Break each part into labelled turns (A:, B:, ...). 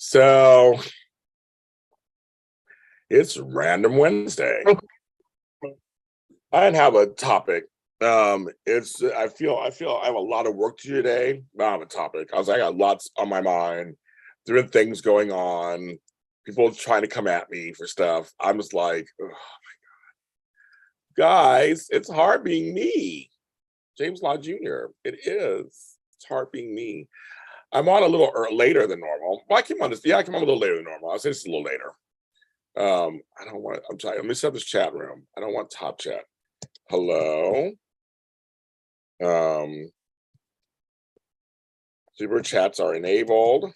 A: So it's Random Wednesday. I didn't have a topic. It's I feel I have a lot of work to do today. But I don't have a topic. I got lots on my mind. Different things going on. People trying to come at me for stuff. I'm just like, "Ugh, guys, it's hard being me. James Law Jr. It is. It's hard being me. I'm on a little later than normal. Well, I came on this. Yeah, I came on a little later than normal. I'll say it's a little later. I don't want. I'm trying. Let me set up this chat room. I don't want top chat. Hello. Um, Super chats are enabled.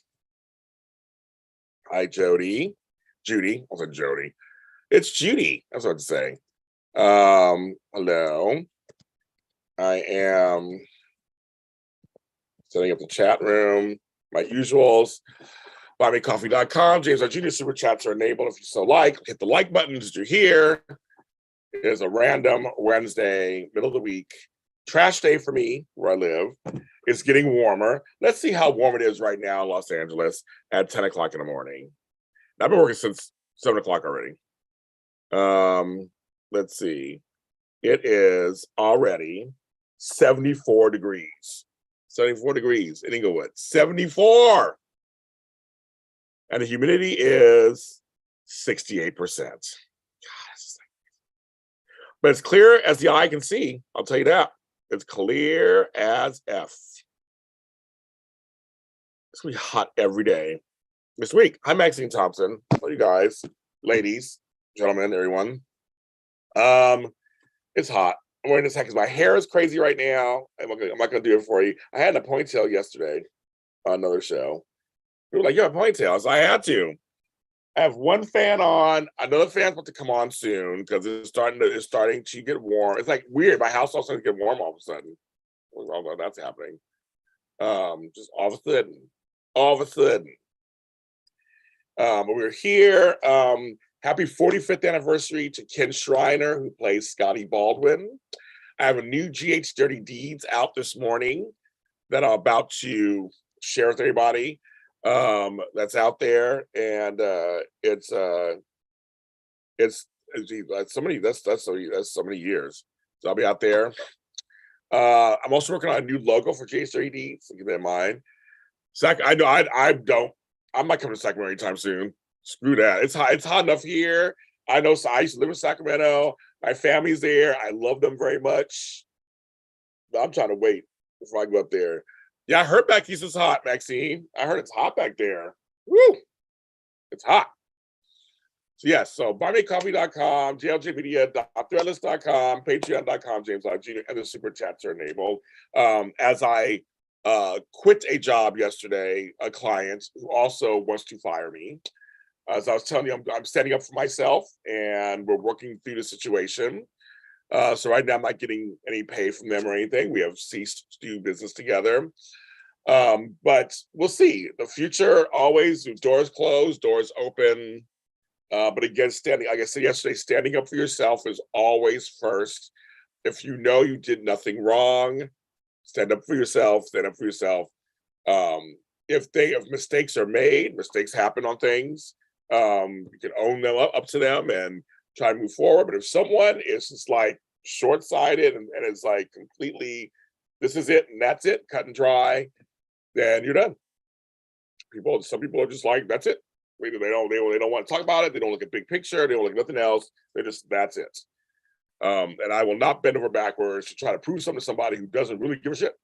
A: Hi, Jody. Judy. I said Jody. It's Judy. That's what I'd say. Hello. I am setting up the chat room. My usuals. BuyMeCoffee.com. James R. Jr. Super chats are enabled if you so like. Hit the like button as you're here. It is a random Wednesday, middle of the week. Trash day for me, where I live. It's getting warmer. Let's see how warm it is right now in Los Angeles at 10 o'clock in the morning. I've been working since 7 o'clock already. Let's see. It is already 74 degrees. 74 degrees in Inglewood. 74! And the humidity is 68%. But it's clear as the eye can see. I'll tell you that. It's clear as F. It's going to be hot every day this week. Hi, Maxine Thompson. Hello, you guys, ladies, gentlemen, everyone. It's hot. I'm wearing this hat because my hair is crazy right now. I'm not going to do it for you. I had a ponytail yesterday on another show. People were like, you have a ponytail. So I had to. I have one fan on. Another fan's about to come on soon because it's starting to get warm. It's like weird. My house also starting to get warm all of a sudden. Although that's happening. Just all of a sudden. But we're here. Happy 45th anniversary to Ken Schreiner, who plays Scotty Baldwin. I have a new GH Dirty Deeds out this morning that I'm about to share with everybody. That's out there, and it's so many years. So I'll be out there. I'm also working on a new logo for JSRD, so keep that in mind. I know I'm not coming to Sacramento anytime soon. Screw that. It's hot enough here. I know. So I used to live in Sacramento. My family's there. I love them very much. But I'm trying to wait before I go up there. Yeah, I heard back east is hot, Maxine. I heard it's hot back there. Woo! It's hot. So yes, so buymecoffee.com, JLJmedia.threadless.com, patreon.com, James Lott Jr., and the super chats are enabled. As I quit a job yesterday, a client who also wants to fire me. As I was telling you, I'm standing up for myself, and we're working through the situation. So right now I'm not getting any pay from them or anything. We have ceased to do business together. But we'll see. The future always, doors closed, doors open. But again, like I said yesterday, standing up for yourself is always first. If you know you did nothing wrong, stand up for yourself, stand up for yourself. If mistakes are made, mistakes happen on things, you can own them up to them and try to move forward. But if someone is just like short-sighted and it's like completely, this is it and that's it, cut and dry, then you're done. Some people are just like, that's it. They don't want to talk about it. They don't look at big picture. They don't look at nothing else. That's it. And I will not bend over backwards to try to prove something to somebody who doesn't really give a shit.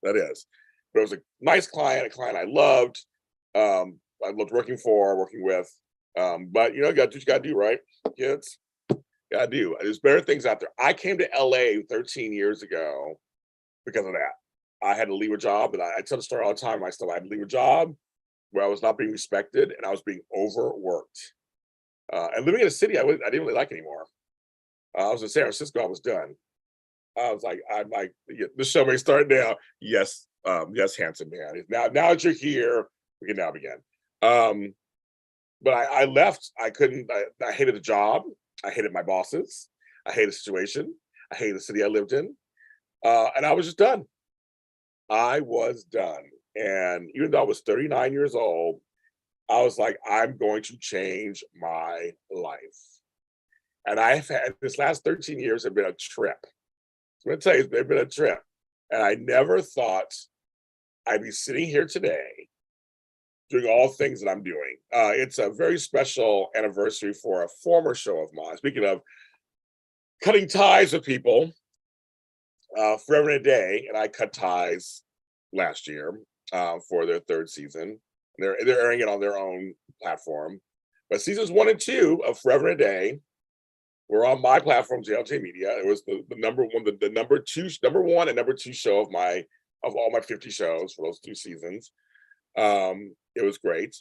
A: That is. But it was a nice client, a client I loved. I loved working with. But you got to do what you got to do, right, kids? Got to do. There's better things out there. I came to LA 13 years ago because of that. I had to leave a job, and I tell the story all the time. I had to leave a job where I was not being respected and I was being overworked. And living in a city I didn't really like anymore. I was in San Francisco. I was done. I'm like, yeah, the show may start now. Yes, yes, handsome man. Now that you're here, we can now begin. But I left. I couldn't. I hated the job. I hated my bosses. I hated the situation. I hated the city I lived in. And I was just done. I was done. And even though I was 39 years old, I was like, I'm going to change my life. And I've had this last 13 years have been a trip. I'm going to tell you, they've been a trip. And I never thought I'd be sitting here today doing all things that I'm doing. It's a very special anniversary for a former show of mine. Speaking of cutting ties with people, Forever and a Day, and I cut ties last year for their third season. They're airing it on their own platform. But seasons 1 and 2 of Forever and a Day were on my platform, JLJ Media. It was the number one, the number one and number 2 show of all my 50 shows for those 2 seasons. It was great.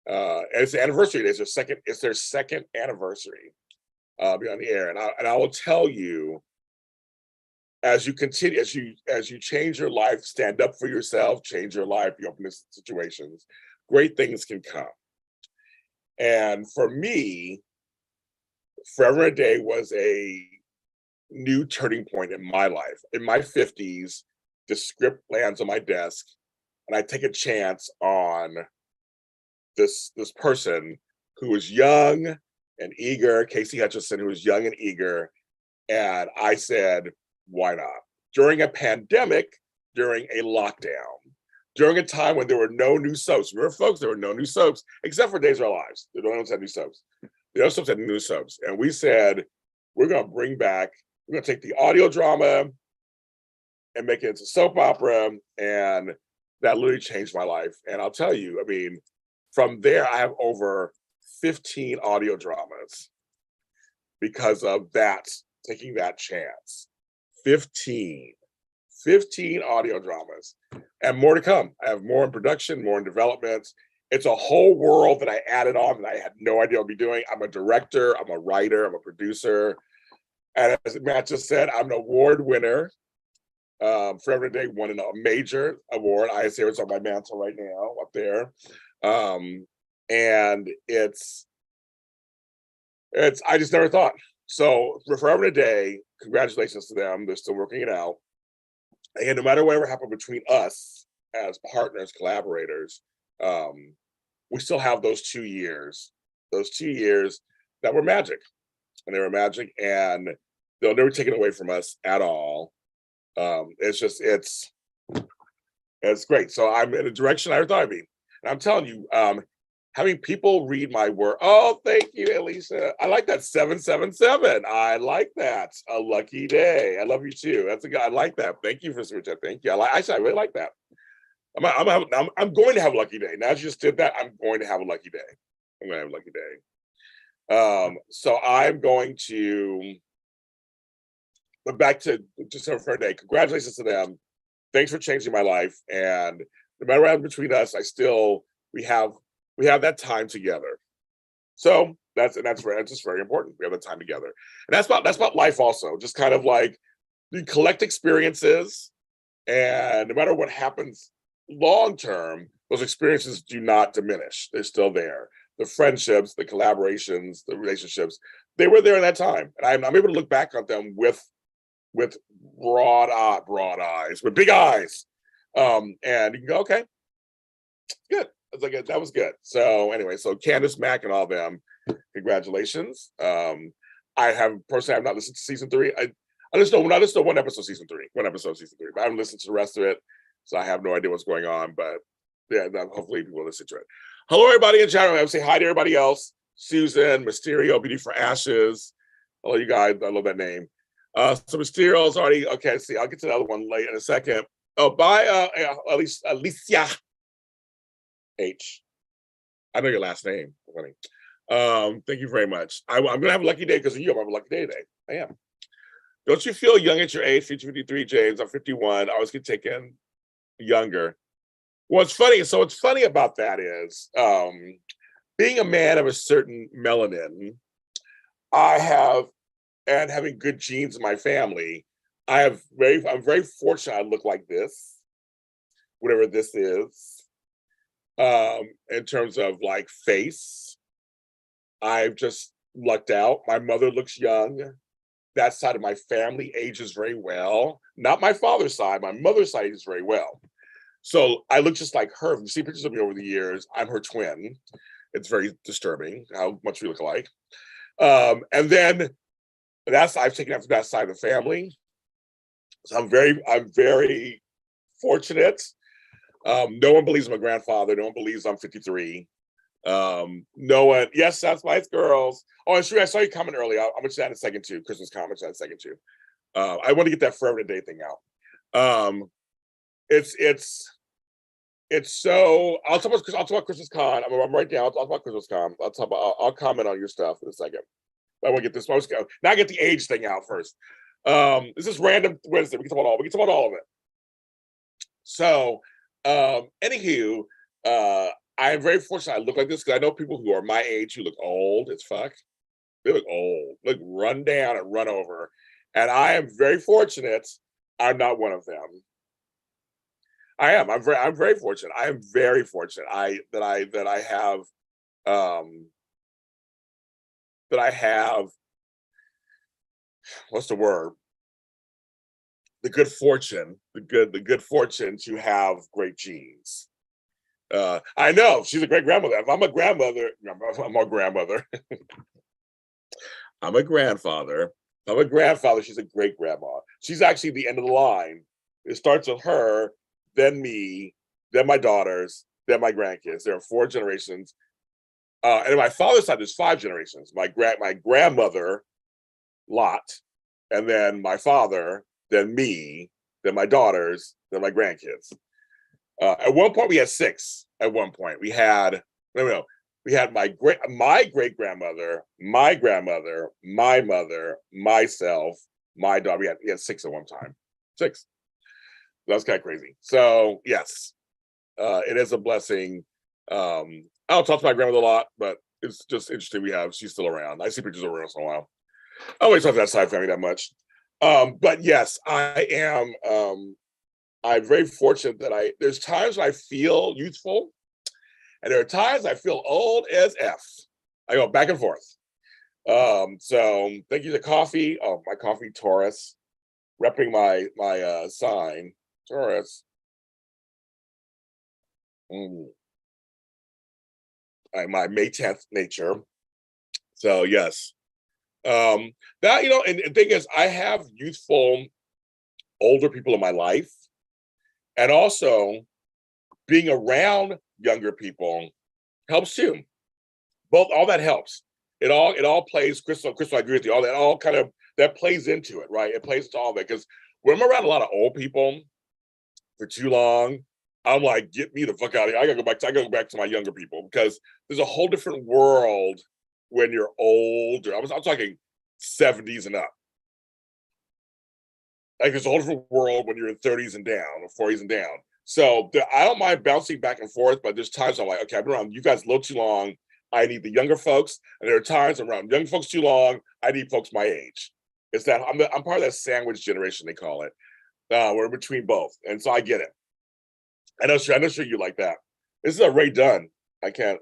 A: And it's the anniversary. It's their second anniversary be on the air. And I will tell you, as you continue, as you change your life, stand up for yourself, change your life, you open to situations, great things can come. And for me, Forever a Day was a new turning point in my life. In my 50s, the script lands on my desk, and I take a chance on this person who was young and eager, Casey Hutchinson, who was young and eager. And I said, why not? During a pandemic, during a lockdown, during a time when there were no new soaps. Remember, folks, there were no new soaps, except for Days of Our Lives. The other ones had new soaps. The other soaps had new soaps. And we said, we're going to take the audio drama and make it into soap opera. And that literally changed my life. And I'll tell you, I mean, from there, I have over 15 audio dramas because of that, taking that chance. 15 audio dramas, and more to come. I have more in production, more in development. It's a whole world that I added on that I had no idea I'd be doing. I'm a director, I'm a writer, I'm a producer. And as Matt just said, I'm an award winner. Forever and a Day won a major award. I say it's on my mantle right now up there. And it's I just never thought. So for Forever and a Day, congratulations to them. They're still working it out. And no matter whatever happened between us as partners, collaborators, we still have those 2 years that were magic. And they were magic, and they'll never take it away from us at all. It's great. So I'm in a direction I thought I'd be. And I'm telling you, having people read my work. Oh, thank you, Elisa. I like that 777. I like that. A lucky day. I love you too. That's a guy. I like that. Thank you for switching. Thank you. I really like that. I'm going to have a lucky day. Now that you just did that, I'm going to have a lucky day. I'm going to have a lucky day. So I'm going to. But back to just for a day. Congratulations to them. Thanks for changing my life. And no matter what happens between us, we have that time together. So that's just very important. We have that time together. And that's about life also. Just kind of like you collect experiences, and no matter what happens long term, those experiences do not diminish. They're still there. The friendships, the collaborations, the relationships, they were there in that time. And I'm able to look back on them with broad eyes, with big eyes. And you can go, okay, good. I was like, that was good. So anyway, so Candace, Mack, and all them, congratulations. I have not listened to season 3. I just know one episode of season 3, but I haven't listened to the rest of it, so I have no idea what's going on. But yeah, hopefully people will listen to it. Hello, everybody in chat room. I would say hi to everybody else. Susan, Mysterio, Beauty for Ashes. Hello, you guys. I love that name. So Mysterio's already okay. See, I'll get to the other one late in a second. Oh, bye, Alicia H. I know your last name. Funny. Thank you very much. I'm gonna have a lucky day because of you. I'm having a lucky day today. I am. Don't you feel young at your age? 53, James. I'm 51. I always get taken younger. Well, it's funny. So what's funny about that is being a man of a certain melanin, and having good genes in my family, I'm very fortunate I look like this, whatever this is. In terms of like face, I've just lucked out. My mother looks young. That side of my family ages very well. Not my father's side, my mother's side ages very well. So I look just like her. If you see pictures of me over the years, I'm her twin. It's very disturbing how much we look alike. And then I've taken after that side of the family. So I'm very fortunate. No one believes I'm a grandfather. No one believes I'm 53. No one. Yes, that's my girls. Oh, it's true. I saw you comment earlier. I'm gonna chat in a second too. Christmas comments in a second too. I want to get that forever today thing out. It's so. I'll talk about Christmas con. I'm right now. I'll talk about Christmas con. I'll comment on your stuff in a second. I want to get this. Now I get the age thing out first. This is random Wednesday. We can talk about all of it. So, anywho, I'm very fortunate I look like this because I know people who are my age who look old as fuck. They look old, look run down and run over. And I am very fortunate I'm not one of them. I am. I'm very fortunate. I am very fortunate. That I have what's the word? The good fortune to have great genes. I know she's a great grandmother. If I'm a grandmother, I'm a grandmother. I'm a grandfather. I'm a grandfather. She's a great grandma. She's actually the end of the line. It starts with her, then me, then my daughters, then my grandkids. There are 4 generations. And on my father's side, there's 5 generations. My grandmother, Lot, and then my father, then me, then my daughters, then my grandkids. At one point, we had 6. At one point, we had my great grandmother, my grandmother, my mother, myself, my daughter. We had 6 at one time. 6. That's kind of crazy. So yes, it is a blessing. I don't talk to my grandmother a lot, but it's just interesting. She's still around. I see pictures of her once in a while. I always talk to that side family that much. But yes, I am. I'm very fortunate that there's times I feel youthful, and there are times I feel old as F. I go back and forth. So thank you to coffee. Oh, my coffee, Taurus, repping my sign, Taurus. My May 10th nature. So yes. And the thing is, I have youthful, older people in my life, and also being around younger people helps too. All that helps. It all plays. Crystal, I agree with you. All that kind of that plays into it, right? It plays into all of it because when I'm around a lot of old people for too long, I'm like, get me the fuck out of here. I gotta go back to my younger people because there's a whole different world when you're older. I'm talking 70s and up. Like there's a whole different world when you're in 30s and down or 40s and down. So I don't mind bouncing back and forth, but there's times I'm like, okay, I've been around you guys a little too long. I need the younger folks, and there are times I'm around young folks too long. I need folks my age. It's that I'm part of that sandwich generation they call it. We're between both, and so I get it. I know sure you like that. This is a Ray Dunn. I can't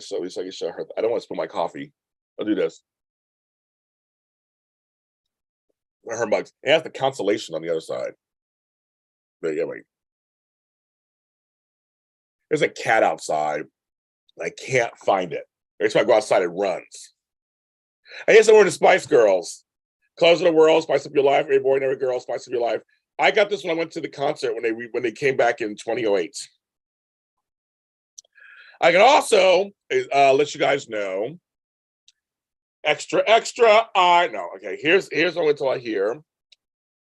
A: show. At least I can show her. I don't want to spill my coffee. I'll do this. Her mugs. It has the consolation on the other side. But yeah, wait. There's a cat outside. I can't find it. Every time I go outside, it runs. I guess I'm wearing the Spice Girls. Colors of the World, Spice Up Your Life, Every Boy and Every Girl, Spice Up Your Life. I got this when I went to the concert when they came back in 2008. I can also let you guys know. Extra. Okay. Here's what I went till I hear.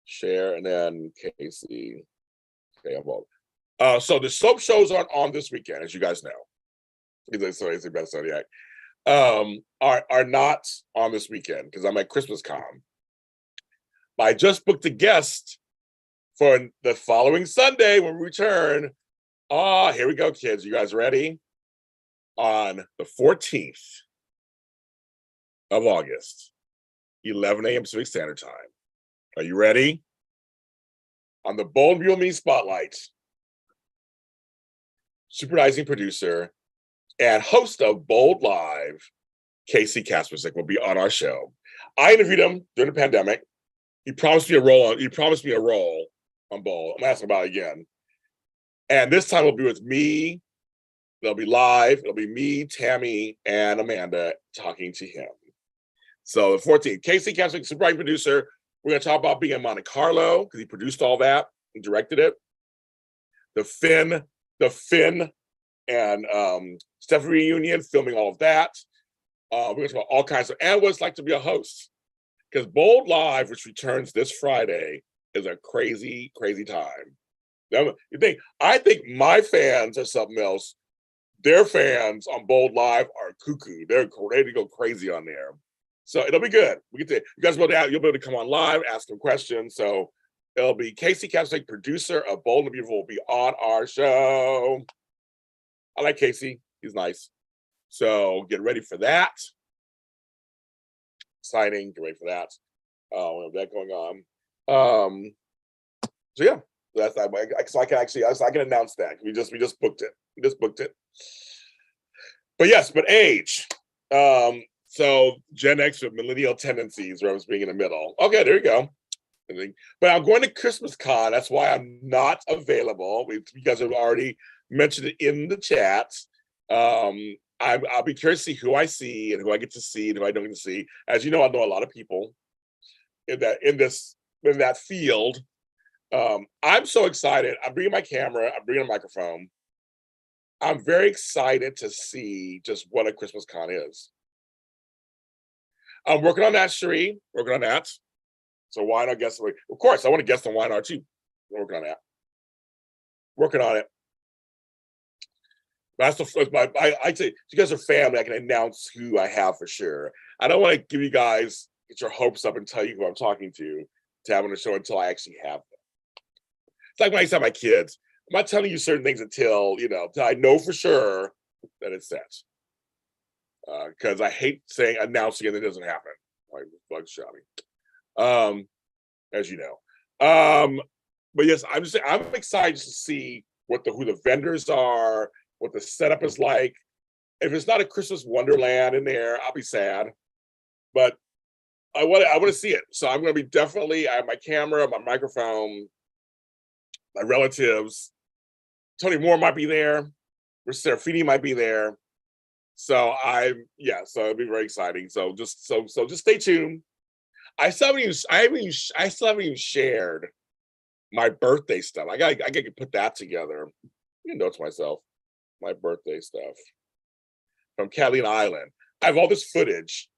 A: Share and then Casey. Okay, I'm both. So the soap shows aren't on this weekend, as you guys know. Are not on this weekend because I'm at Christmas Con. I just booked a guest for the following Sunday when we return. Here we go, kids. You guys ready? On the 14th of August, 11 a.m. Pacific Standard Time. Are you ready? On the Bold Mule Me Spotlight, supervising producer and host of Bold Live, Casey Kaspersik, will be on our show. I interviewed him during the pandemic. He promised me a role on Bold. I'm asking about it again. And this time it'll be with me. They'll be live. It'll be me, Tammy, and Amanda talking to him. So the 14th, Casey Kasich, super writing producer. We're going to talk about being in Monte Carlo because he produced all that and directed it. The Finn and Stephanie reunion, filming all of that. We're going to talk about all kinds of, and what it's like to be a host. Because Bold Live, which returns this Friday, is a crazy, crazy time. I think my fans are something else. Their fans on Bold Live are cuckoo. They're ready to go crazy on there. So it'll be good. You guys will be able to, you'll be able to come on live, ask them questions. So it'll be Casey Kasich, producer of Bold and Beautiful, will be on our show. I like Casey. He's nice. So get ready for that. Exciting. Get ready for that. We have that going on. So yeah, that's so I can announce that. We just booked it. We just booked it. But yes, but age. So Gen X with millennial tendencies, where I was being in the middle. Okay, there you go. But I'm going to Christmas Con. That's why I'm not available. You guys have already mentioned it in the chat. I'll be curious to see who I see and who I get to see and who I don't get to see. As you know, I know a lot of people in that field. I'm so excited. I'm bringing my camera. I'm bringing a microphone. I'm very excited to see just what a Christmas Con is. I'm working on that, Cherie. Working on that. So why not guess? Of course, I want to guess on why not too. I'm working on that. Working on it. That's I say, if you guys are family, I can announce who I have for sure. I don't want to give you guys, get your hopes up and tell you who I'm talking to have on the show until I actually have them. It's like when I tell my kids, I'm not telling you certain things until I know for sure that it's set. Because I hate announcing it, it doesn't happen. Like bug shouting. As you know. But yes, I'm excited to see who the vendors are, what the setup is like. If it's not a Christmas Wonderland in there, I'll be sad. But I want to see it. So I'm going to be I have my camera, my microphone, my relatives. Tony Moore might be there. Serafini might be there. So it'll be very exciting. So just stay tuned. I still haven't even shared my birthday stuff. I got to put that together. You know, to myself, my birthday stuff from Catalina Island. I have all this footage.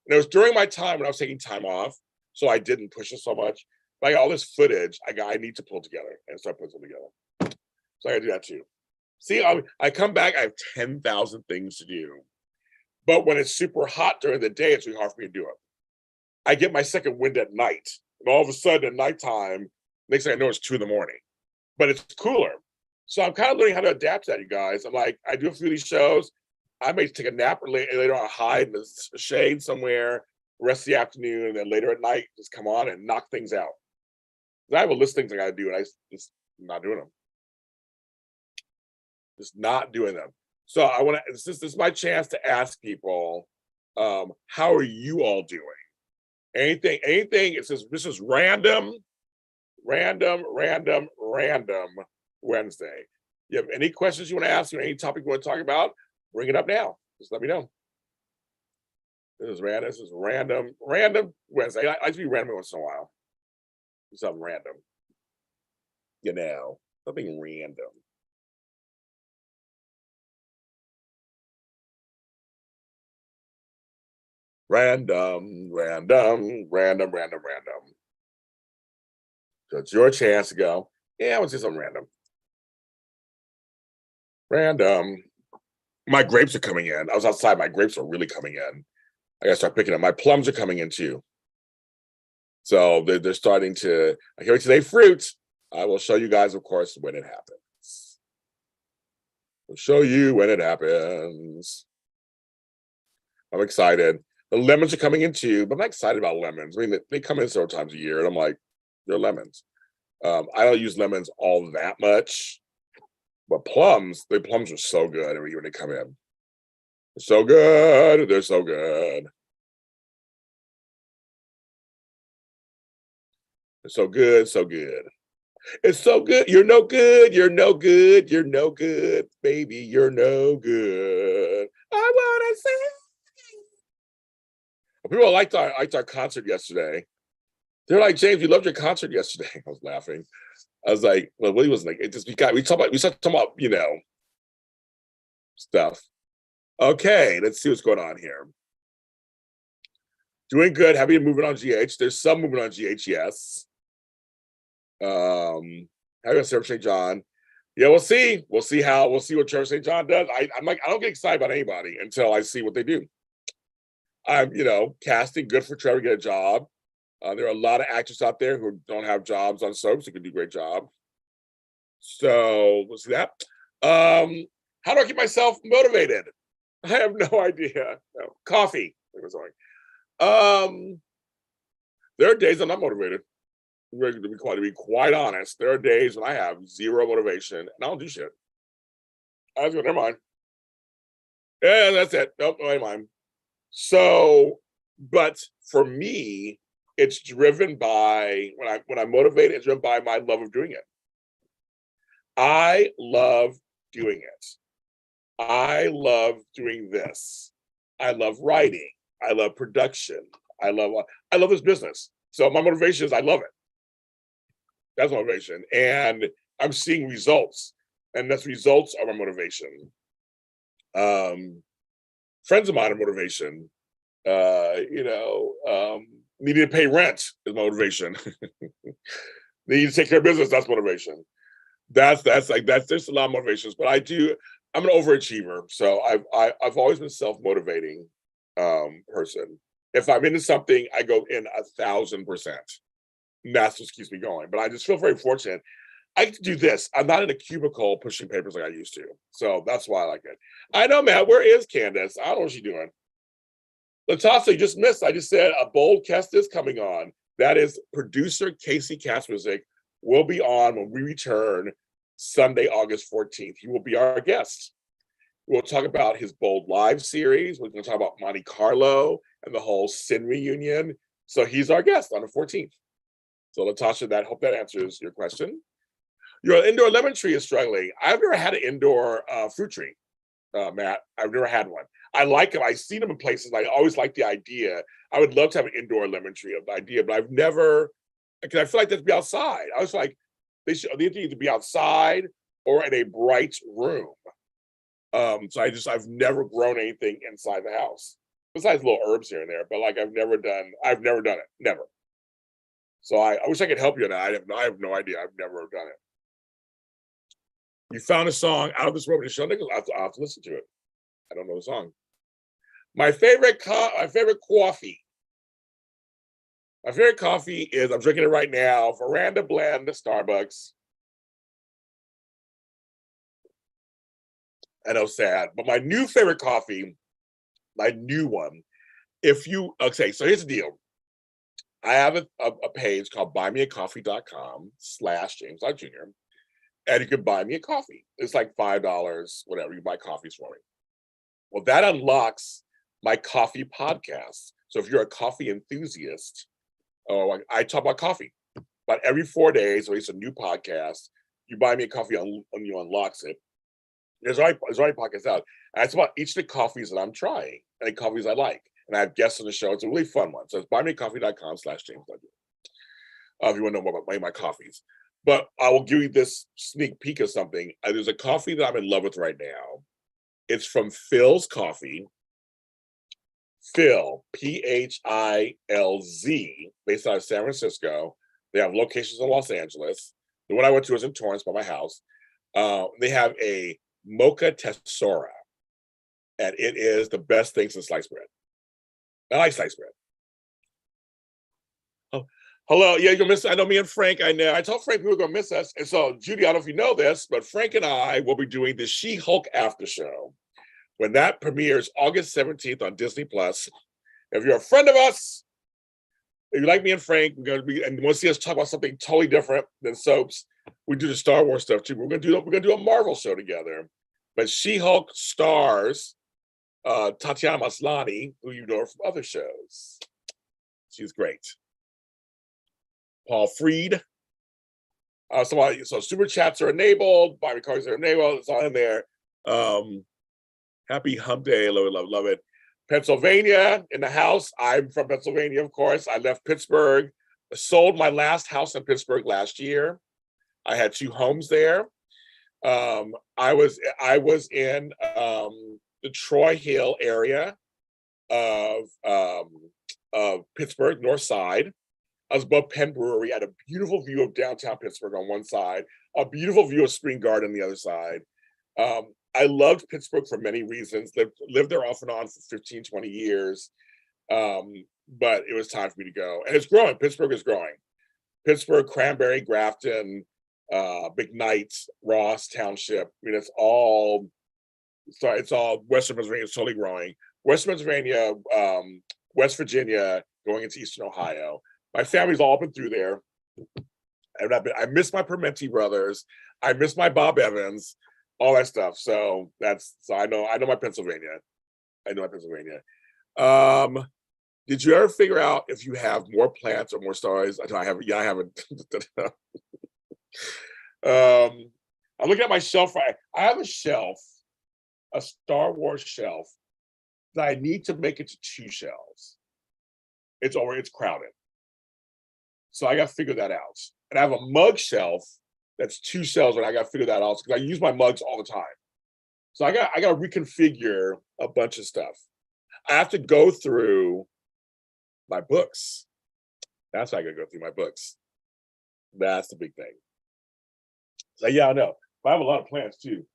A: And it was during my time when I was taking time off, so I didn't push it so much. But I got all this footage I need to pull together and start putting it together. So I got to do that too. See, I come back, I have 10,000 things to do. But when it's super hot during the day, it's really hard for me to do it. I get my second wind at night. And all of a sudden at nighttime, next thing I know, it's 2 a.m. But it's cooler. So I'm kind of learning how to adapt to that, you guys. I'm like, I do a few of these shows. I may take a nap later on, hide in the shade somewhere the rest of the afternoon, and then later at night, just come on and knock things out. I have a list of things I got to do, and I just not doing them. Just not doing them. So I want to. This is my chance to ask people, how are you all doing? Anything? It says this is random Wednesday. You have any questions you want to ask or any topic you want to talk about? Bring it up now. Just let me know. This is random Wednesday. I like to be random once in a while. Something random. Something random. Random. So it's your chance to go, I want to say something random. Random. My grapes are coming in. I was outside. My grapes are really coming in. I got to start picking them. My plums are coming in too. So they're starting to, I hear today fruit. I will show you guys, of course, when it happens. I'll show you when it happens. I'm excited. The lemons are coming in too, but I'm not excited about lemons. I mean, they come in several times a year, and I'm like, they're lemons. I don't use lemons all that much, but plums are so good every year when they come in. They're so good. They're so good. They're so good, so good. It's so good. You're no good. You're no good. You're no good, baby. You're no good. I wanna say. People liked our concert yesterday. They're like, James, we loved your concert yesterday. I was laughing. I was like, well, Willie was like, it just we started talking about, stuff. Okay, let's see what's going on here. Doing good. Happy to moving on GH. There's some movement on GH, yes. Happy on Trevor St. John. Yeah, we'll see. We'll see what Trevor St. John does. I'm like, I don't get excited about anybody until I see what they do. I'm, casting good for Trevor to get a job. There are a lot of actors out there who don't have jobs on soaps who can do a great job. So we'll see that. How do I keep myself motivated? I have no idea. No. Coffee. There are days I'm not motivated. To be quite honest, there are days when I have zero motivation and I don't do shit. I was going, never mind. Yeah, that's it. Nope, never mind. So, but for me, it's driven by when I'm motivated, it's driven by my love of doing it. I love doing it. I love doing this. I love writing. I love production. I love this business. So my motivation is I love it. That's motivation. And I'm seeing results. And that's results are my motivation. Friends of mine are motivation. Needing to pay rent is motivation. Need to take care of business, that's motivation. There's a lot of motivations, but I'm an overachiever. So I've always been self-motivating person. If I'm into something, I go in 1,000%. And that's what keeps me going. But I just feel very fortunate. I get to do this. I'm not in a cubicle pushing papers like I used to. So that's why I like it. I know, Matt. Where is Candace? I don't know what she's doing. Latasha, you just missed. I just said a bold guest is coming on. That is producer Casey Kasperzik will be on when we return Sunday, August 14th. He will be our guest. We'll talk about his Bold Live series. We're going to talk about Monte Carlo and the whole Sin reunion. So he's our guest on the 14th. So Latasha, hope that answers your question. Your indoor lemon tree is struggling. I've never had an indoor fruit tree, Matt. I've never had one. I like them. I've seen them in places. I always like the idea. I would love to have an indoor lemon tree of the idea, but I've never, because I feel like they have to be outside. I was like, they need to be outside or in a bright room. So I've never grown anything inside the house besides little herbs here and there, but like I've never done it, never. So I wish I could help you on that. I have no idea. I've never done it. You found a song Out of This World with Michelle Nichols. I'll have to listen to it. I don't know the song. My favorite coffee. My favorite coffee is, I'm drinking it right now, Veranda Blend, Starbucks. I know, sad, but my new favorite coffee, my new one, so here's the deal. I have a page called buymeacoffee.com/James Jr. And you can buy me a coffee. It's like $5, whatever, you buy coffees for me. Well, that unlocks my coffee podcast. So if you're a coffee enthusiast, I talk about coffee. But every 4 days, or it's a new podcast, you buy me a coffee and you unlocks it. There's already podcasts out. And it's about each of the coffees that I'm trying and the coffees I like. And I have guests on the show. It's a really fun one. So it's buymeacoffee.com/James. If you want to know more about my coffees. But I will give you this sneak peek of something. There's a coffee that I'm in love with right now. It's from Phil's Coffee. Phil, Philz, based out of San Francisco. They have locations in Los Angeles. The one I went to was in Torrance by my house. They have a mocha tessora, and it is the best thing since sliced bread. I like sliced bread. Oh, hello. Yeah, you're gonna miss. I know me and Frank. I know. I told Frank we were gonna miss us, and so Judy, I don't know if you know this, but Frank and I will be doing the She-Hulk after show when that premieres August 17th on Disney Plus. If you're a friend of us, if you like me and Frank, we're gonna be, and you want to see us talk about something totally different than soaps. We do the Star Wars stuff too. We're gonna do a Marvel show together. But She-Hulk stars Tatiana Maslany, who you know from other shows. She's great. Paul Freed, So super chats are enabled, buy me cards are enabled, it's all in there. Happy hump day, love it. Pennsylvania in the house. I'm from Pennsylvania, of course. I left Pittsburgh, sold my last house in Pittsburgh last year. I had 2 homes there. I was in the Troy Hill area of Pittsburgh, North Side. I was above Penn Brewery. I had a beautiful view of downtown Pittsburgh on one side, a beautiful view of Spring Garden on the other side. I loved Pittsburgh for many reasons. Lived there off and on for 15, 20 years. But it was time for me to go. And it's growing. Pittsburgh is growing. Pittsburgh, Cranberry, Grafton, McKnight, Ross Township. I mean, it's all Western Pennsylvania is totally growing. Western Pennsylvania, West Virginia, going into Eastern Ohio. My family's all up and through there. And I miss my Parmenti brothers. I miss my Bob Evans, all that stuff. So I know my Pennsylvania. I know my Pennsylvania. Did you ever figure out if you have more plants or more stars? I haven't. Yeah, I haven't. I'm looking at my shelf. I have a shelf, a Star Wars shelf that I need to make it to 2 shelves. It's crowded. So I got to figure that out. And I have a mug shelf that's 2 shelves, and I got to figure that out because I use my mugs all the time. So I got to reconfigure a bunch of stuff. I have to go through my books. That's how I got to go through my books. That's the big thing. So yeah, I know. But I have a lot of plants too.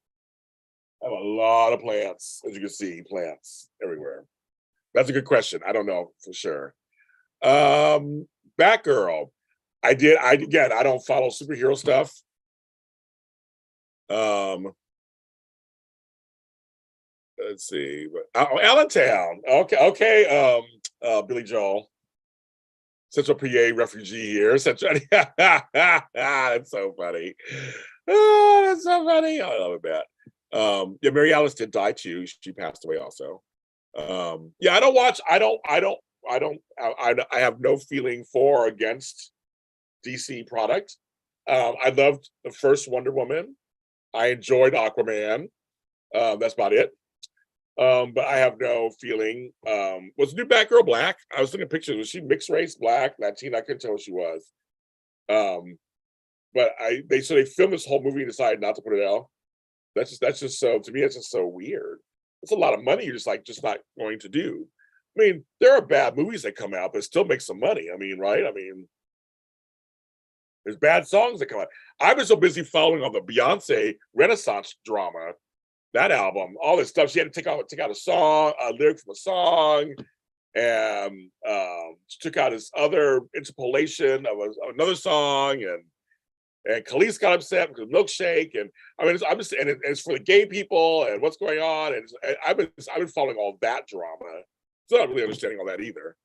A: I have a lot of plants, as you can see, plants everywhere. That's a good question. I don't know for sure. Batgirl. I don't follow superhero stuff. Let's see. Allentown. Okay. Billy Joel. Central PA refugee here. Central. That's so funny. Oh, that's so funny. I love it. Yeah, Mary Alice did die too. She passed away also. Yeah, I don't watch. I have no feeling for or against DC product. I loved the first Wonder Woman. I enjoyed Aquaman. That's about it. But I have no feeling. Was the new Batgirl black? I was looking at pictures. Was she mixed race, black, Latina? I couldn't tell what she was. But they filmed this whole movie and decided not to put it out. That's just so, to me, it's just so weird. It's a lot of money you're just not going to do. I mean, there are bad movies that come out, but still make some money. I mean, right? I mean, there's bad songs that come out. I've been so busy following on the Beyonce Renaissance drama, that album, all this stuff. She had to take out a song, a lyric from a song, and she took out this other interpolation of another song, and Khalees got upset because of Milkshake, and I mean, it's for the gay people and what's going on, and I've been following all that drama, so I'm not really understanding all that either.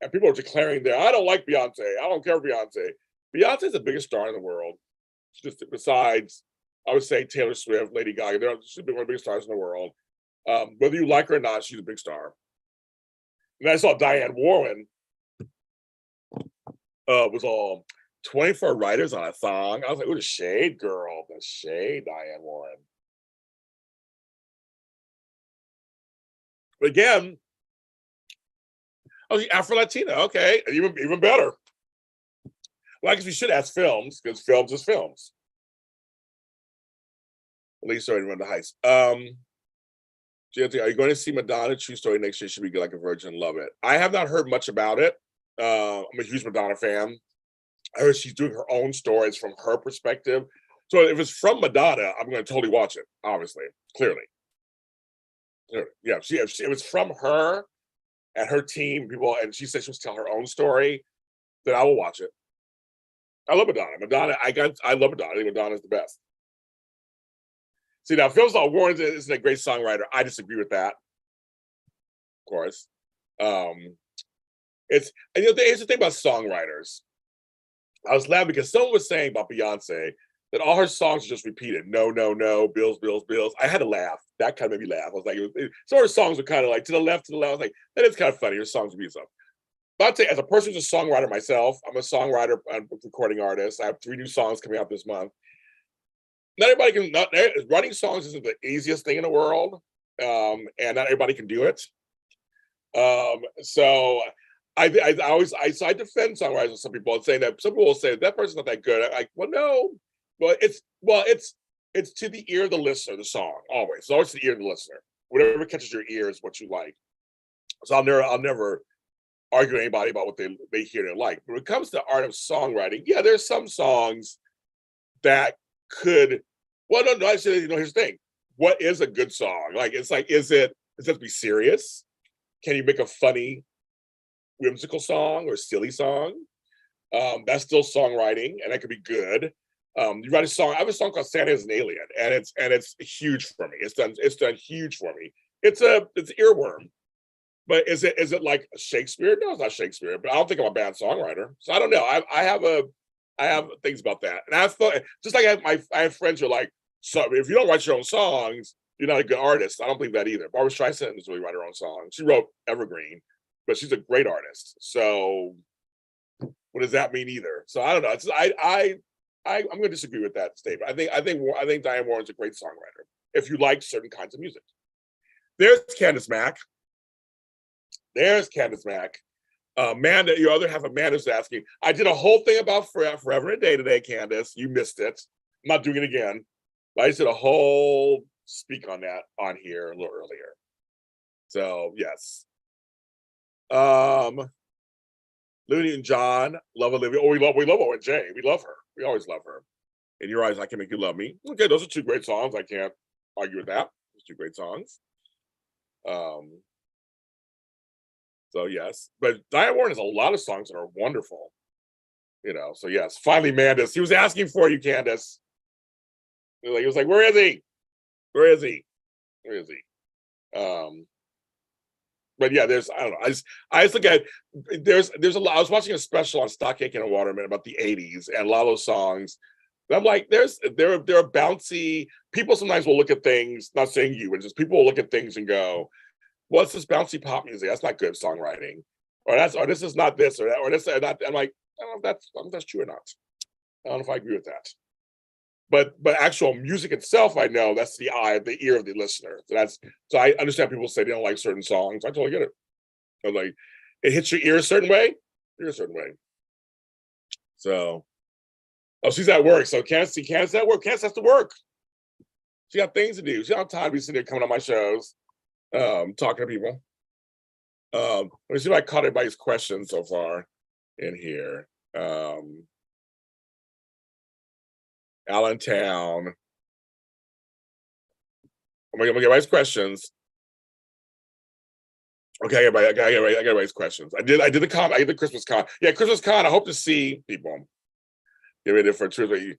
A: And people are declaring I don't like Beyonce. I don't care for Beyonce. Beyonce's the biggest star in the world. Just besides, I would say Taylor Swift, Lady Gaga. She's one of the biggest stars in the world. Whether you like her or not, she's a big star. And I saw Diane Warren was all 24 writers on a song. I was like, oh, the shade, girl. The shade, Diane Warren. But again, oh, Afro-Latina. Okay, even better. Well, I guess we should ask films, because films is films. At least already run the heist. JLJ, are you going to see Madonna True Story next year? Should be like a virgin. Love it. I have not heard much about it. I'm a huge Madonna fan. I heard she's doing her own stories from her perspective. So if it's from Madonna, I'm going to totally watch it. Obviously, clearly. Yeah, if it's from her and her team, people, and she said she wants to tell her own story, then I will watch it. I love Madonna. I love Madonna. I think Madonna's the best. See, now Phil Warren isn't a great songwriter. I disagree with that. Of course. Here's the thing about songwriters. I was laughing because someone was saying about Beyonce that all her songs are just repeated. No, no, no, bills, bills, bills. I had to laugh. That kind of made me laugh. I was like, some of her songs were kind of like to the left. I was like, that is kind of funny. Her songs repeat stuff. I'd say as a person who's a songwriter myself, I'm a songwriter and recording artist. I have 3 new songs coming out this month. Not everybody can. Not writing songs isn't the easiest thing in the world, and not everybody can do it. So I defend songwriters with some people and saying that some people will say that person's not that good. I'm like, well, no, but it's to the ear of the listener. The song always, it's always to the ear of the listener. Whatever catches your ear is what you like. So I'll never argue with anybody about what they hear and like. But when it comes to art of songwriting, yeah, there's some songs that could. Well, no, I said, here's the thing. What is a good song? Like, it's like, does it have to be serious? Can you make a funny, whimsical song or silly song? That's still songwriting, and that could be good. You write a song. I have a song called "Santa is an Alien," and it's huge for me. It's done huge for me. It's earworm, but is it like Shakespeare? No, it's not Shakespeare. But I don't think I'm a bad songwriter. So I don't know. I have things about that, and I thought just like I have friends who are like, so if you don't write your own songs, you're not a good artist. I don't believe that either. Barbra Streisand doesn't really write her own songs. She wrote Evergreen, but she's a great artist. So what does that mean either? So I don't know. I'm going to disagree with that statement. I think Diane Warren's a great songwriter if you like certain kinds of music. There's Candace Mack. Amanda, your other half of Amanda's asking. I did a whole thing about Forever and a Day today, Candace. You missed it. I'm not doing it again. But I just did a whole speak on that on here a little earlier. So yes. Looney and John, love Olivia. Oh, we love OJ. We love her. We always love her. In Your Eyes, I Can Make You Love Me. Okay, those are 2 great songs. I can't argue with that. Those 2 great songs. So yes, but Diane Warren has a lot of songs that are wonderful. So yes, finally, Mandis. He was asking for you, Candace. He was like, where is he? Where is he? Where is he? But yeah, I don't know. I just look at there's a lot. I was watching a special on Stock Aitken and Waterman about the '80s and a lot of those songs. And I'm like, there are bouncy people. Sometimes will look at things, not saying you, but just people will look at things and go, "What's this bouncy pop music? That's not good songwriting." Or this is not this or that, or this or that. I'm like, I don't know if that's true or not. I don't know if I agree with that. But actual music itself, I know that's the ear of the listener. So I understand people say they don't like certain songs. I totally get it. I'm like, it hits your ear a certain way, So, she's at work. So Candace at work. Candace has to work. She got things to do. She don't have time to be sitting there coming on my shows, talking to people. Let me see if I caught everybody's questions so far in here. Allentown. I'm gonna get everybody's questions. Okay, I got everybody's questions. I did the Christmas con. Yeah, Christmas con. I hope to see people. Give it for Twitter. You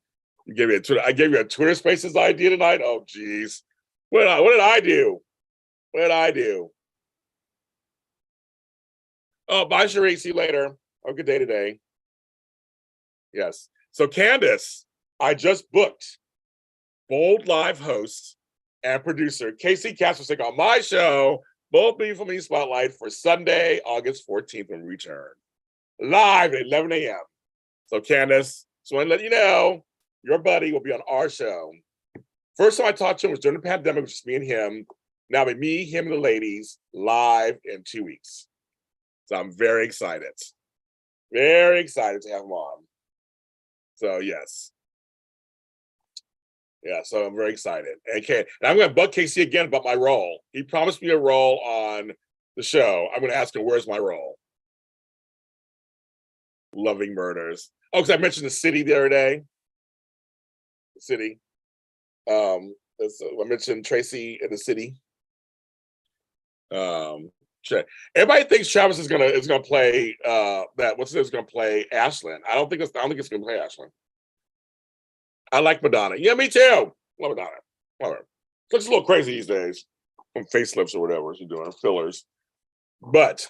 A: gave me a Twitter. I gave you a Twitter Spaces idea tonight. Oh, geez. What did I do? What did I do? Oh, bye, Cherie. See you later. Have a good day today. Yes. So, Candace, I just booked Bold Live host and producer Casey Kaspersik on my show, Bold Beautiful Me Spotlight, for Sunday, August 14th when we return. Live at 11 a.m. So, Candace, just want to let you know, your buddy will be on our show. First time I talked to him was during the pandemic, which is me and him. Now it'll be me, him, and the ladies live in 2 weeks. So I'm very excited. Very excited to have him on. So yes. Yeah, so I'm very excited. Okay, and I'm going to bug Casey again about my role. He promised me a role on the show. I'm going to ask him, where's my role? Loving Murders. Oh, because I mentioned the city the other day. The city. I mentioned Tracy in the city. Everybody thinks Travis is gonna play is gonna play Ashland. I don't think it's gonna play Ashland. I like Madonna. Yeah, me too. Love Madonna. Love her. Looks a little crazy these days. From facelifts or whatever she's doing, fillers. But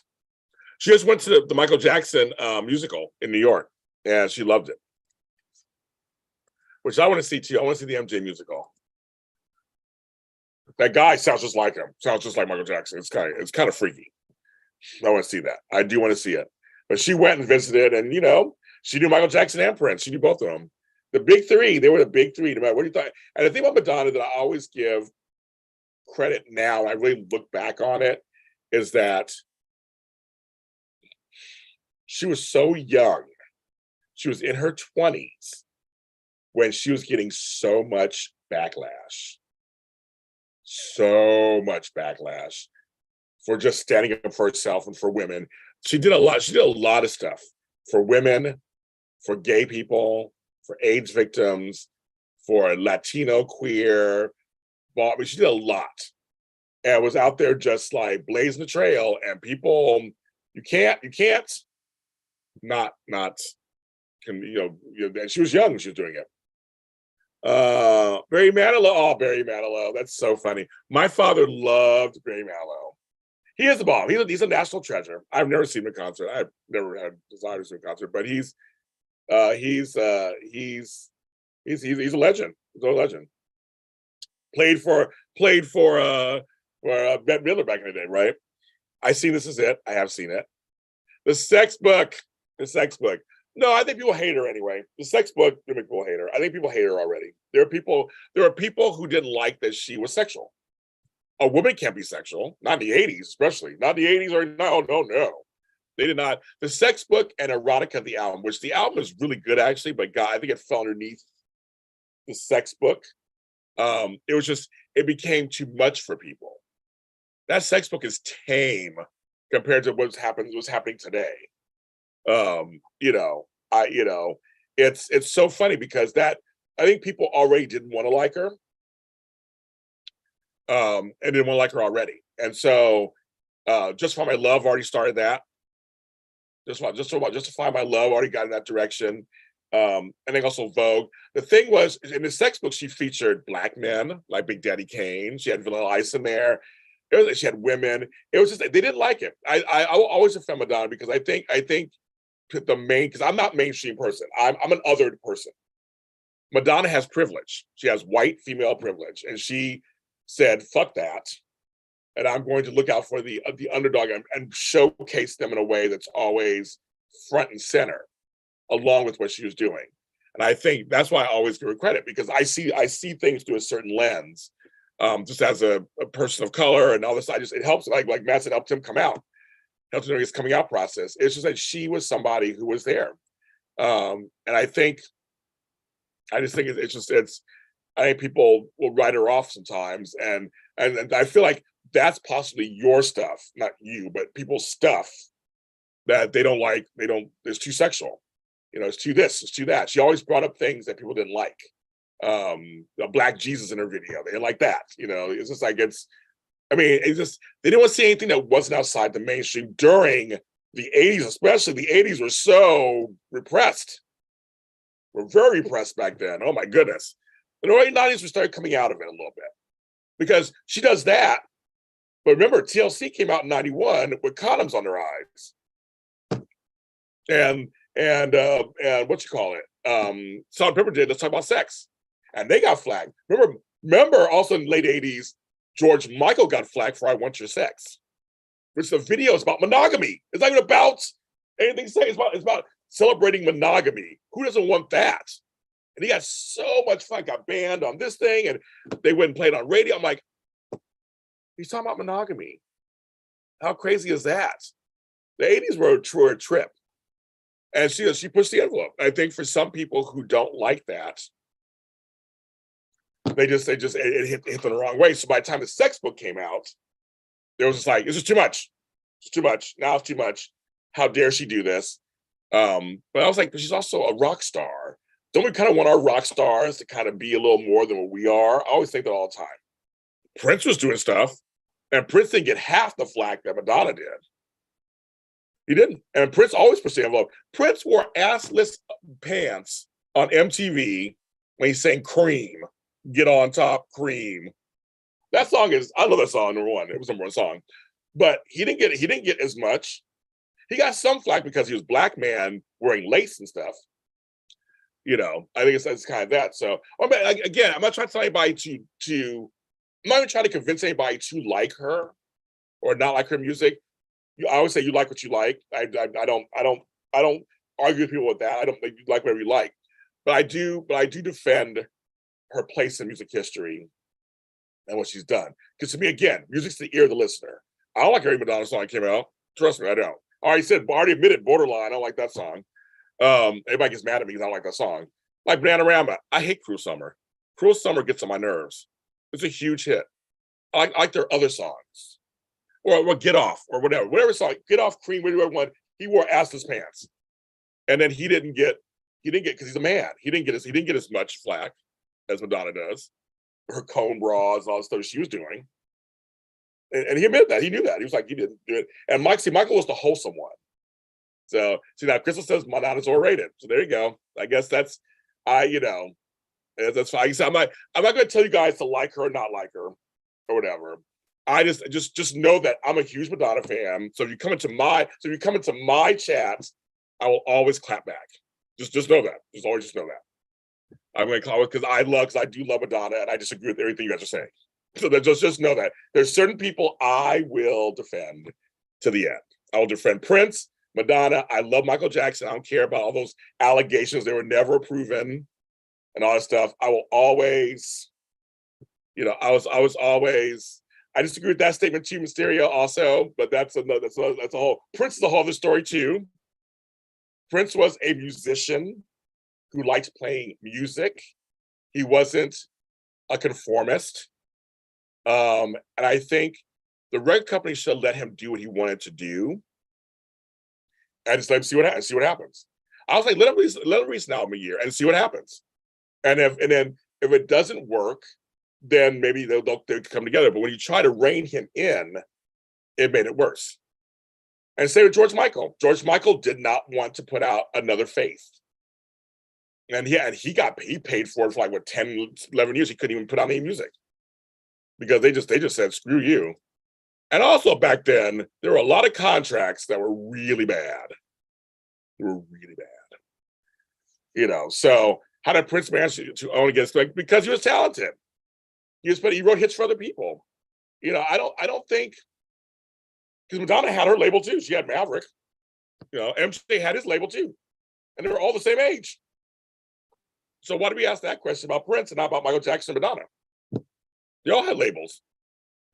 A: she just went to the Michael Jackson musical in New York, and she loved it. Which I want to see too. I want to see the MJ musical. That guy sounds just like him. Sounds just like Michael Jackson. It's kind of freaky. I want to see that. I do want to see it. But she went and visited, and she knew Michael Jackson and Prince. She knew both of them. The big three, they were the big three, no matter what you thought. And the thing about Madonna that I always give credit now, I really look back on it, is that she was so young. She was in her 20s when she was getting so much backlash. So much backlash for just standing up for herself and for women. She did a lot of stuff for women, for gay people, for AIDS victims, for Latino queer. I mean, she did a lot, and was out there just like blazing the trail. And people, you can't not and she was young when she was doing it. Barry Manilow, that's so funny. My father loved Barry Manilow. He is the bomb. He's a national treasure. I've never seen him in concert. I've never had desire to see him in concert, but he's a legend. He's a legend. Played for Bette Midler back in the day, right? I seen This Is It. I have seen it. The Sex Book. No, I think people hate her anyway. The Sex Book, people hate her. I think people hate her already. There are people who didn't like that she was sexual. A woman can't be sexual, not in the 80s, especially. Not in the 80s or no. They did not. The Sex Book and Erotica, the album, which the album is really good actually, but God, I think it fell underneath the Sex Book. It became too much for people. That Sex Book is tame compared to what's happening today. It's so funny because I think people already didn't want to like her. And didn't want to like her already. And so Just Find My Love already started that. Just to Find My Love already got in that direction. And then also Vogue. The thing was, in the Sex Book, she featured Black men like Big Daddy Kane. She had Vanilla Ice in there. She had women. It was just, they didn't like it. I will always defend Madonna because I think because I'm not a mainstream person. I'm an othered person. Madonna has privilege. She has white female privilege. And she said, fuck that. And I'm going to look out for the underdog and showcase them in a way that's always front and center, along with what she was doing. And I think that's why I always give her credit, because I see things through a certain lens, just as a person of color and all this. It helps, like Matt said, helped him come out, helped him in his coming out process. It's just that she was somebody who was there. And I think I think people will write her off sometimes. And I feel like that's possibly your stuff, not you, but people's stuff that they don't like. It's too sexual. It's too this, it's too that. She always brought up things that people didn't like. A Black Jesus in her video, they didn't like that. It's just like, they didn't want to see anything that wasn't outside the mainstream during the 80s, especially. The 80s were so repressed. We're very repressed back then. Oh my goodness. In the early 90s, we started coming out of it a little bit because she does that. But remember, TLC came out in 91 with condoms on their eyes. And what you call it? Salt and Pepper did Let's Talk About Sex. And they got flagged. Remember also in the late 80s, George Michael got flagged for I Want Your Sex, which the video is about monogamy. It's not even about anything saying. It's about celebrating monogamy. Who doesn't want that? And he got so much flack, got banned on this thing, and they wouldn't play it on radio. I'm like, he's talking about monogamy. How crazy is that? The 80s were a trip. And she pushed the envelope. I think for some people who don't like that, it hit them the wrong way. So by the time the Sex Book came out, there was just like, this is too much. It's too much. Now it's too much. How dare she do this? But I was like, but she's also a rock star. Don't we kind of want our rock stars to kind of be a little more than what we are? I always think that all the time. Prince was doing stuff, and Prince didn't get half the flack that Madonna did. He didn't. And Prince always pushed the envelope. Prince wore assless pants on MTV when he sang Cream. Get on top, Cream. That song I love that song, number one. It was number one song. But he didn't get as much. He got some flack because he was a Black man wearing lace and stuff. I think it's kind of that. So again, I'm not trying to tell anybody I'm not even trying to convince anybody to like her or not like her music. I always say you like what you like. I don't argue with people with that. I don't think you like whatever you like, but I do defend her place in music history and what she's done. Because to me, again, music's the ear of the listener. I don't like every Madonna song that came out. Trust me, I don't. I already admitted Borderline. I don't like that song. Everybody gets mad at me because I don't like that song. Like Bananarama, I hate Cruel Summer. Cruel Summer gets on my nerves. It's a huge hit. I like their other songs. Or Get Off, or whatever song. Get Off, Cream, whatever one. He wore assless pants. And then he didn't get, because he's a man. He didn't get as much flack as Madonna does. Her cone bras, all the stuff she was doing. And he admitted that. He knew that. He was like, he didn't do it. And Michael was the wholesome one. So, see, now Crystal says Madonna's overrated. So there you go. I guess that's, that's fine. I'm not going to tell you guys to like her or not like her or whatever. I just know that I'm a huge Madonna fan. So if you come into my chat, I will always clap back. Just know that. Just know that. I'm going to call it because I do love Madonna, and I disagree with everything you guys are saying. So just know that there's certain people I will defend to the end. I will defend Prince, Madonna. I love Michael Jackson. I don't care about all those allegations. They were never proven and all that stuff. I will always, I disagree with that statement too, Mysterio also, but that's a whole, Prince is a whole other story too. Prince was a musician who liked playing music. He wasn't a conformist. And I think the record company should let him do what he wanted to do. And just let him see what happens. I was like, let him release an album a year and see what happens. And if it doesn't work, then maybe they'll come together. But when you try to rein him in, it made it worse. And same with George Michael. George Michael did not want to put out another Faith. And he paid for it for like 10, 11 years. He couldn't even put out any music because they just said, screw you. And also back then, there were a lot of contracts that were really bad. They were really bad. So how did Prince manage to own against, because he was talented. He wrote hits for other people. I don't think, because Madonna had her label too. She had Maverick. MJ had his label too. And they were all the same age. So why do we ask that question about Prince and not about Michael Jackson and Madonna? They all had labels.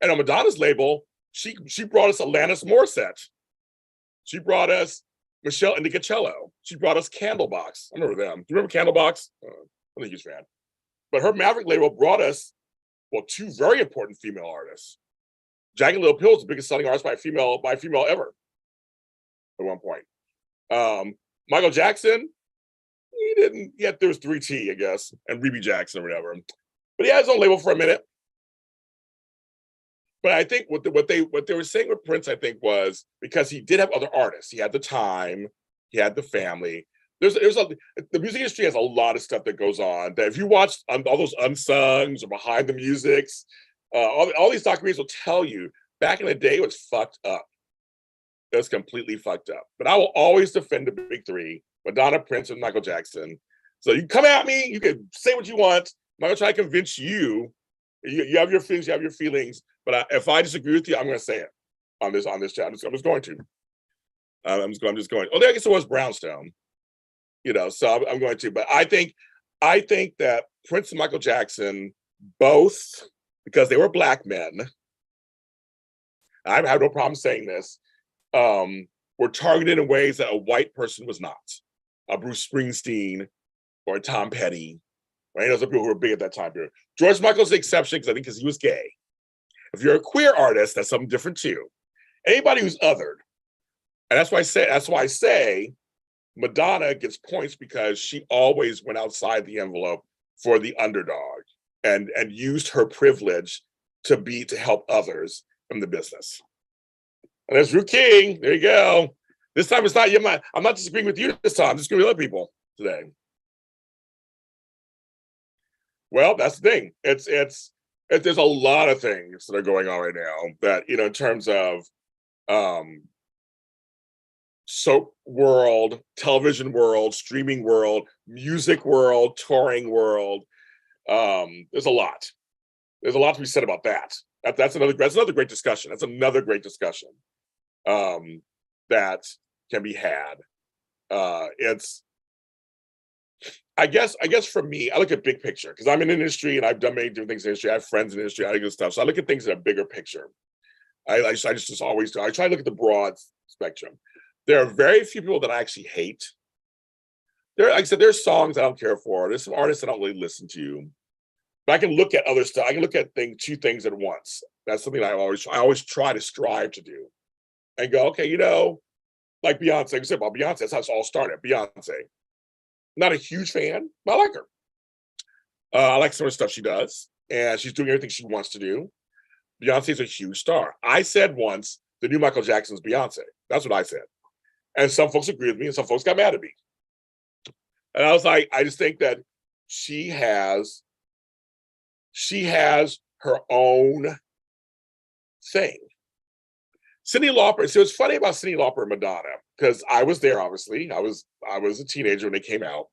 A: And on Madonna's label, she brought us Alanis Morissette. She brought us Michelle Indicacello. She brought us Candlebox. I remember them. Do you remember Candlebox? I think he's a fan. But her Maverick label brought us, two very important female artists. Jagged Little Pill is the biggest selling artist by a female ever at one point. Michael Jackson, he didn't yet. There was 3T, I guess, and Rebe Jackson or whatever. But he had his own label for a minute. But I think what they were saying with Prince, I think, was because he did have other artists. He had the time, he had the family. The music industry has a lot of stuff that goes on. That if you watch all those unsungs or behind the musics, all these documentaries will tell you back in the day it was fucked up. It was completely fucked up. But I will always defend the big three: Madonna, Prince, and Michael Jackson. So you come at me, you can say what you want. I'm gonna try to convince you. You have your feelings, you have your feelings. But if I disagree with you, I'm going to say it on this chat. I'm just going to. I'm just going. Oh, I guess it was Brownstone. So I'm going to. But I think that Prince and Michael Jackson, both, because they were black men, I have no problem saying this, were targeted in ways that a white person was not. A Bruce Springsteen or a Tom Petty. Right? Those are people who were big at that time period. George Michael's the exception because he was gay. If you're a queer artist, that's something different too. Anybody who's othered, and that's why I say Madonna gets points because she always went outside the envelope for the underdog and used her privilege to help others from the business. And there's Drew King. There you go. This time it's not you. I'm not disagreeing with you this time. I'm just going to be other people today. Well, that's the thing. There's a lot of things that are going on right now that, in terms of soap world, television world, streaming world, music world, touring world. There's a lot. There's a lot to be said about that. That's another great discussion. That's another great discussion. that can be had. It's I guess for me, I look at big picture because I'm in the industry and I've done many different things in the industry. I have friends in the industry, I do good stuff. So I look at things in a bigger picture. I just always do. I try to look at the broad spectrum. There are very few people that I actually hate. There, like I said, there's songs I don't care for. There's some artists I don't really listen to. But I can look at other stuff. I can look at two things at once. That's something I always try to strive to do. And go, okay, like Beyonce. I said about Beyonce, that's how it's all started. Beyonce. Not a huge fan, but I like her. I like some of the stuff she does, and she's doing everything she wants to do. Beyonce's a huge star. I said once, the new Michael Jackson's Beyonce. That's what I said. And some folks agreed with me, and some folks got mad at me. And I was like, I just think that she has her own thing. Cyndi Lauper. So it's funny about Cyndi Lauper and Madonna because I was there. Obviously, I was a teenager when they came out.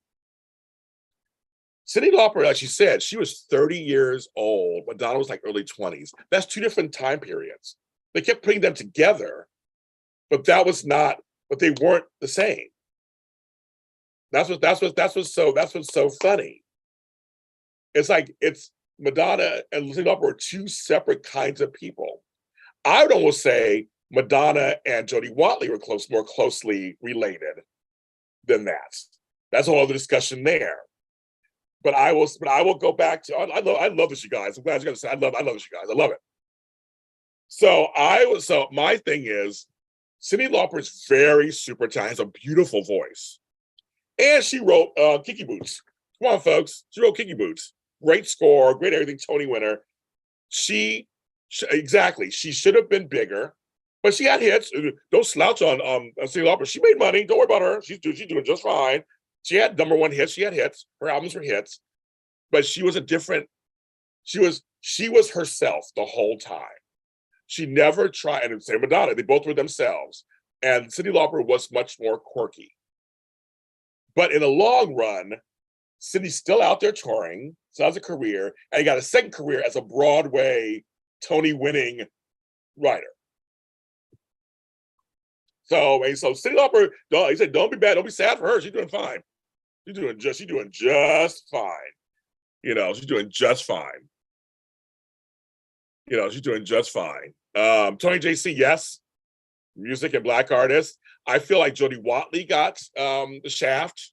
A: Cyndi Lauper, like she said, she was 30 years old. Madonna was like early 20s. That's two different time periods. They kept putting them together, but they weren't the same. That's what's so funny. It's like it's Madonna and Cyndi Lauper are two separate kinds of people. I would almost say Madonna and Jodie Watley were more closely related than that. That's a whole other discussion there. But I will go back to I love this, you guys. I'm glad you're gonna say I love this, you guys. I love it. So my thing is Cyndi Lauper is very super talented, has a beautiful voice. And she wrote Kiki Boots. Come on, folks. She wrote Kiki Boots. Great score, great everything, Tony winner. Exactly. She should have been bigger, but she had hits. Don't slouch on Cyndi Lauper. She made money. Don't worry about her. She's doing just fine. She had number one hits. She had hits. Her albums were hits, but she was herself the whole time. She never tried. And same Madonna. They both were themselves. And Cyndi Lauper was much more quirky. But in the long run, Cindy's still out there touring, still has a career, and he got a second career as a Broadway Tony-winning writer. So Cyndi Lauper, he said, don't be bad, don't be sad for her. She's doing fine. She's doing just fine. She's doing just fine. She's doing just fine. Tony JC, yes. Music and Black artists. I feel like Jodie Watley got the shaft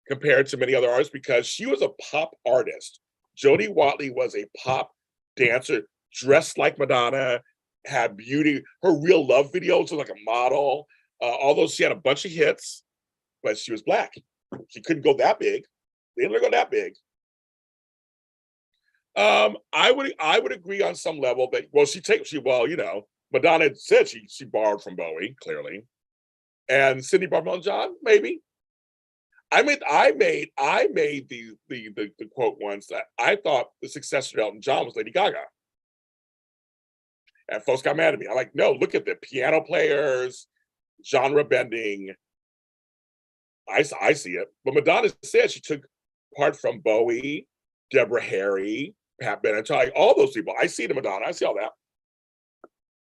A: compared to many other artists because she was a pop artist. Jodie Watley was a pop dancer, dressed like Madonna, had beauty. Her Real Love videos was like a model. Although she had a bunch of hits, but she was Black. She couldn't go that big. They didn't let her go that big. I would agree on some level that Madonna said she borrowed from Bowie, clearly. And Cindy borrowed from John, maybe. I made the quote once that I thought the successor to Elton John was Lady Gaga. And folks got mad at me. I'm like, no, look at the piano players, genre bending. I see it. But Madonna said she took part from Bowie, Deborah Harry, Pat Benatar, all those people. I see the Madonna. I see all that.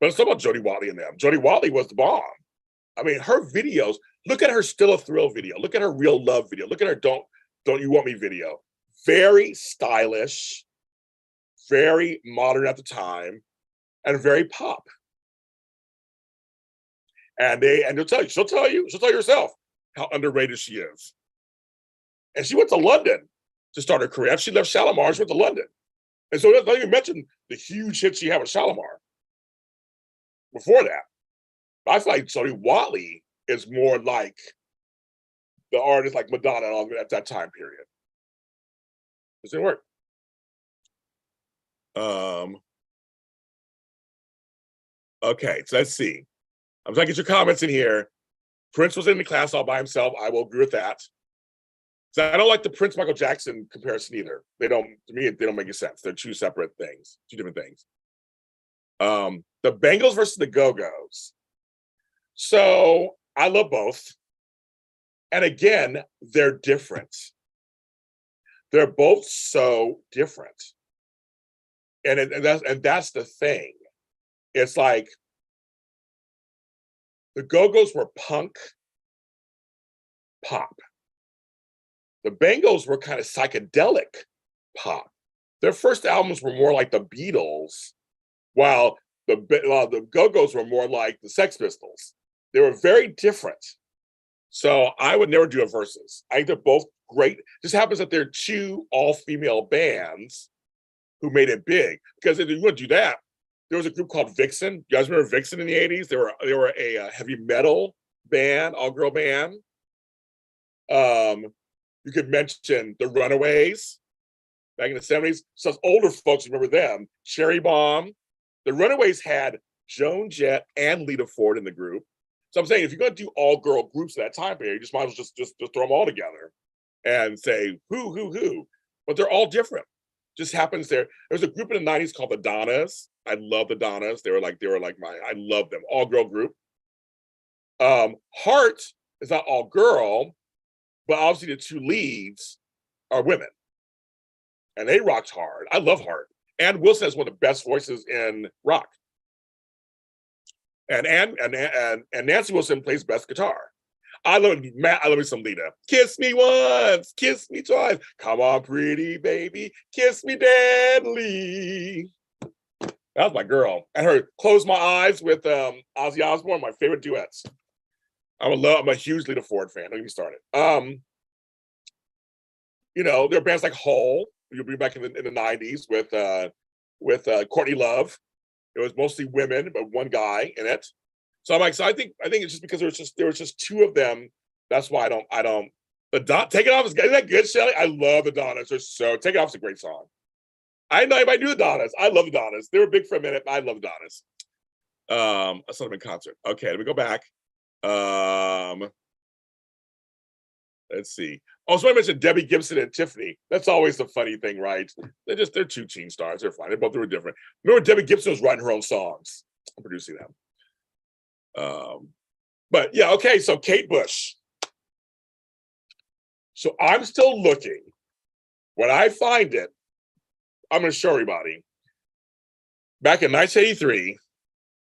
A: But it's not about Jodie Watley and them. Jodie Watley was the bomb. I mean, her videos, look at her Still a Thrill video. Look at her Real Love video. Look at her Don't You Want Me video. Very stylish, very modern at the time, and very pop. And she'll tell you herself how underrated she is. And she went to London to start her career. After she left Shalimar, she went to London. And so not even mention the huge hit she had with Shalimar before that. I feel like Jodie Watley is more like the artist like Madonna at that time period. It didn't work. Okay, so let's see. I'm trying to get your comments in here. Prince was in the class all by himself. I will agree with that. So I don't like the Prince Michael Jackson comparison either. To me, they don't make any sense. They're two separate things, two different things. The Bengals versus the Go-Go's. So I love both. And again, they're different. They're both so different. And that's the thing. It's like The Go-Go's were punk pop. The Bangles were kind of psychedelic pop. Their first albums were more like the Beatles, while the Go-Go's were more like the Sex Pistols. They were very different. So I would never do a versus. I think they're both great. Just happens that they're two all-female bands who made it big. Because if you want to do that, there was a group called Vixen. You guys remember Vixen in the 80s? They were a heavy metal band, all-girl band. You could mention the Runaways back in the 70s. So older folks remember them. Cherry Bomb. The Runaways had Joan Jett and Lita Ford in the group. So I'm saying if you're going to do all-girl groups at that time period, you just might as well just throw them all together and say who. But they're all different. Just happens there's a group in the 90s called the Donnas. I love the Donnas. They were like I love them. All-girl group. Heart is not all girl, but obviously the two leads are women. And they rocked hard. I love Heart. Ann Wilson has one of the best voices in rock. And Nancy Wilson plays best guitar. I love me some Lita. Kiss me once, kiss me twice. Come on, pretty baby, kiss me deadly. That was my girl. And her Close My Eyes with Ozzy Osbourne, my favorite duets. I'm a huge Lita Ford fan. Don't get me started. There are bands like Hole. You'll be back in the 90s with Courtney Love. It was mostly women, but one guy in it. So I'm like, I think it's just because there was just two of them. That's why I don't. Take It Off isn't that good, Shelly? I love the Donnas. Take It Off is a great song. I didn't know anybody knew the Donnas. I love the Donnas. They were big for a minute. But I love the Donnas. I saw them in concert. Okay, let me go back. Let's see. Also, I mentioned Debbie Gibson and Tiffany. That's always the funny thing, right? They're two teen stars. They're fine. They both were different. Remember, Debbie Gibson was writing her own songs and producing them. But yeah, okay. So Kate Bush. So I'm still looking. When I find it, I'm going to show everybody. Back in 1983,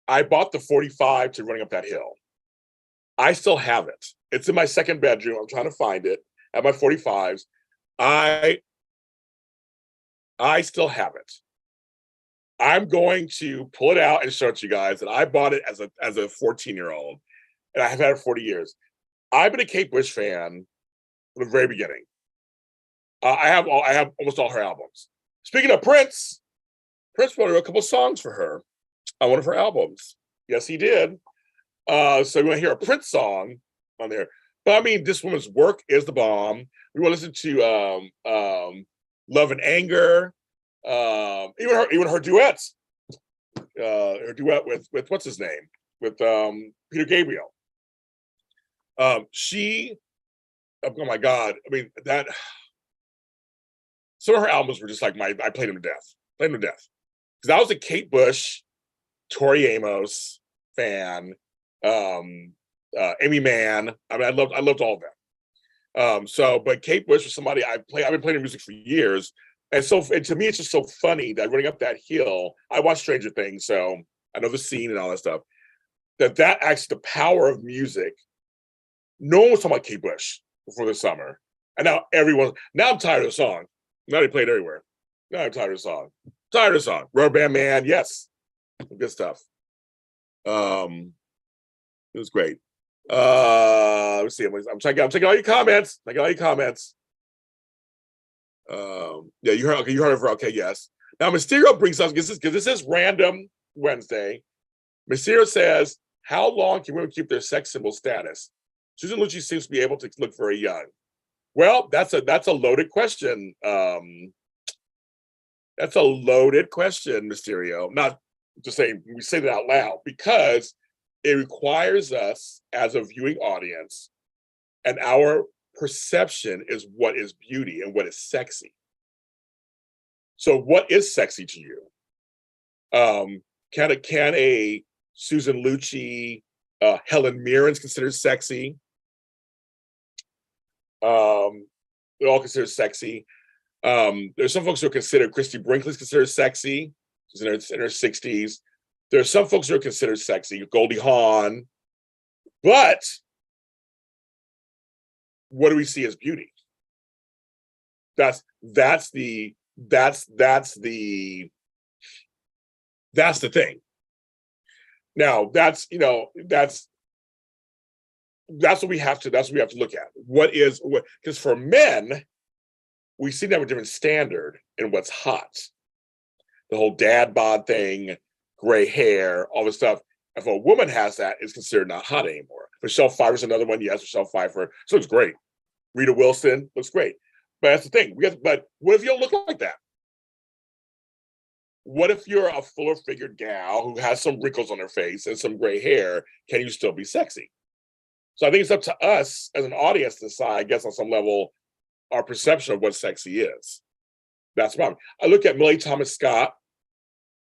A: I bought the 45 to Running Up That Hill. I still have it. It's in my second bedroom. I'm trying to find it at my 45s. I still have it. I'm going to pull it out and show it to you guys. And I bought it as a 14-year-old, and I have had it for 40 years. I've been a Kate Bush fan from the very beginning. I have almost all her albums. Speaking of Prince wrote a couple songs for her on one of her albums. Yes, he did. So we want to hear a Prince song on there. But I mean, this woman's work is the bomb. We want to listen to Love and Anger, even her duets. Her duet with what's his name? With Peter Gabriel. Oh my God. I mean, some of her albums were just like I played them to death. Because I was a Kate Bush, Tori Amos fan. Amy Mann. I mean, I loved all of them. But Kate Bush was somebody I've been playing her music for years. And to me, it's just so funny that Running Up That Hill, I watched Stranger Things, so I know the scene and all that stuff. That actually the power of music. No one was talking about Kate Bush before the summer. And now I'm tired of the song. Now they play it everywhere. Now I'm tired of the song. Rubber Band Man, yes. Good stuff. It was great. Let's see. I'm checking all your comments. Yeah, you heard of her. Okay, yes. Now Mysterio brings us because this is Random Wednesday. Mysterio says, "How long can women keep their sex symbol status?" Susan Lucci seems to be able to look very young. Well, that's a loaded question. That's a loaded question, Mysterio. Not just saying we say that out loud because it requires us as a viewing audience, and our perception is what is beauty and what is sexy. So what is sexy to you? Can a Susan Lucci, Helen Mirren's considered sexy? They're all considered sexy. There's some folks who are considered, Christy Brinkley's considered sexy. She's in her 60s. There are some folks who are considered sexy. Goldie Hawn, But what do we see as beauty? That's the thing. Now that's what we have to look at. Because for men, we seem to have a different standard in what's hot. The whole dad bod thing, gray hair, all this stuff. If a woman has that, it's considered not hot anymore. Michelle Pfeiffer's another one. Yes, Michelle Pfeiffer. So it's great. Rita Wilson looks great. But that's the thing. But what if you don't look like that? What if you're a fuller figured gal who has some wrinkles on her face and some gray hair? Can you still be sexy? So I think it's up to us as an audience to decide, I guess, on some level, our perception of what sexy is. That's the problem. I look at Millie Thomas Scott.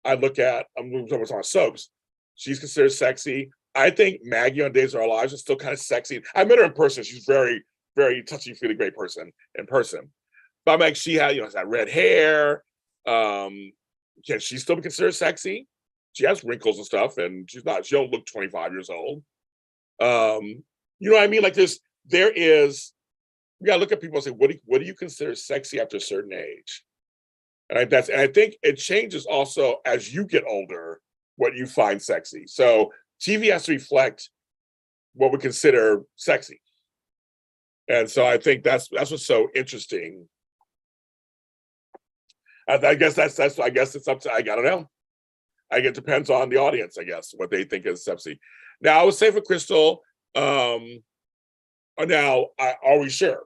A: I'm talking about soaps. She's considered sexy. I think Maggie on Days of Our Lives is still kind of sexy. I met her in person. She's very, very touchy-feely great person in person. But I'm like, she had, has that red hair. Can she still be considered sexy? She has wrinkles and stuff, and she don't look 25 years old. You know what I mean? Like we gotta look at people and say, what do you consider sexy after a certain age? And I think it changes also as you get older, what you find sexy. So TV has to reflect what we consider sexy. And so I think that's what's so interesting. I guess it's up to, I don't know. It depends on the audience, I guess, what they think is sexy. Now, I would say for Crystal, are we sure?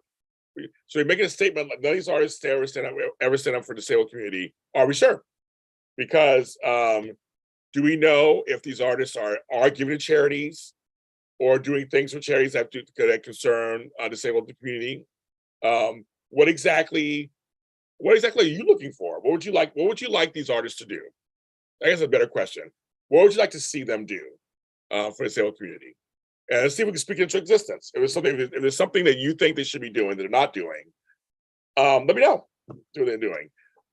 A: So you're making a statement like none of these artists ever stand up for the disabled community. Are we sure? Because do we know if these artists are giving to charities or doing things for charities that concern disabled community? What exactly are you looking for? What would you like these artists to do? I guess a better question. What would you like to see them do for the disabled community? And let's see if we can speak into existence. If there's something that you think they should be doing that they're not doing, let me know what they're doing.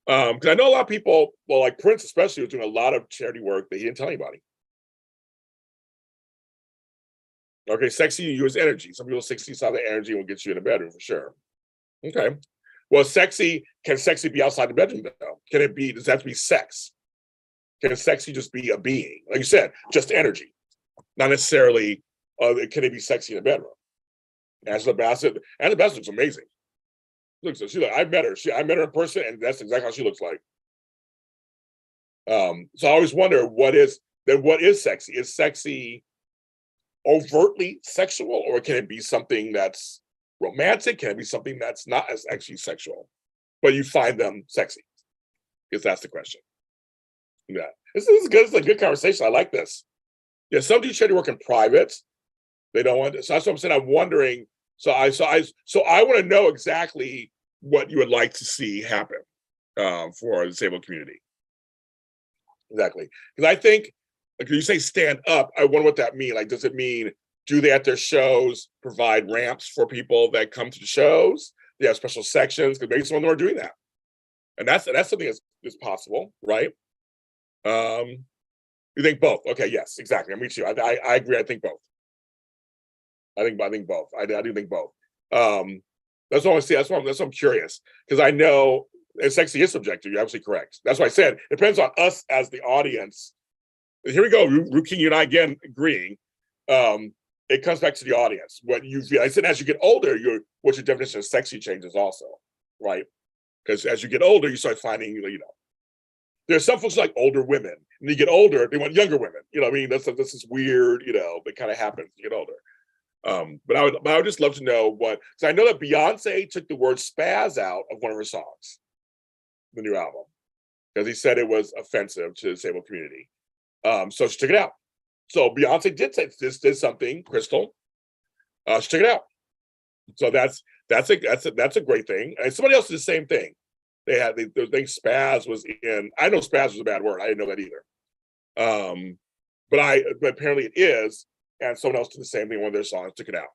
A: Because I know a lot of people, well, like Prince especially, was doing a lot of charity work that he didn't tell anybody. Okay, sexy you use energy. Some people 60 saw the energy will get you in the bedroom for sure. Okay. Well, can sexy be outside the bedroom though? Does that have to be sex? Can sexy just be a being? Like you said, just energy. Not necessarily, can it be sexy in the bedroom? Angela Bassett looks amazing. I met her. I met her in person, and that's exactly how she looks like. So I always wonder what is sexy? Is sexy overtly sexual, or can it be something that's romantic? Can it be something that's not as actually sexual, but you find them sexy? Because that's the question. Yeah, this is good. It's a good conversation. I like this. Yeah, some do charity work in private. They don't want. So that's what I'm saying. I'm wondering. So I want to know exactly what you would like to see happen for the disabled community. Exactly, because I think, like you say, stand up. I wonder what that means. Like, does it mean do they at their shows provide ramps for people that come to the shows? They have special sections because maybe some of them are doing that, and that's something that's possible, right? You think both? Okay, yes, exactly. I'm with you. I agree. I think both. I think both. I do think both. That's what I want to see. That's what I'm curious, because I know sexy is subjective. You're absolutely correct. That's why I said it depends on us as the audience. Here we go. Rukin, you and I again agreeing. It comes back to the audience. What you feel. I said as you get older, what's your definition of sexy changes also, right? Because as you get older, you start finding, there's some folks like older women. And you get older, they want younger women. You know what I mean? That's this weird, that kind of happens as you get older. But I would just love to know because I know that Beyonce took the word spaz out of one of her songs, the new album, because he said it was offensive to the disabled community. So she took it out. So Beyonce did say this did something, Crystal. She took it out. So that's a great thing. And somebody else did the same thing. They think spaz was in. I know spaz was a bad word. I didn't know that either. But apparently it is. And someone else did the same thing. One of their songs took it out.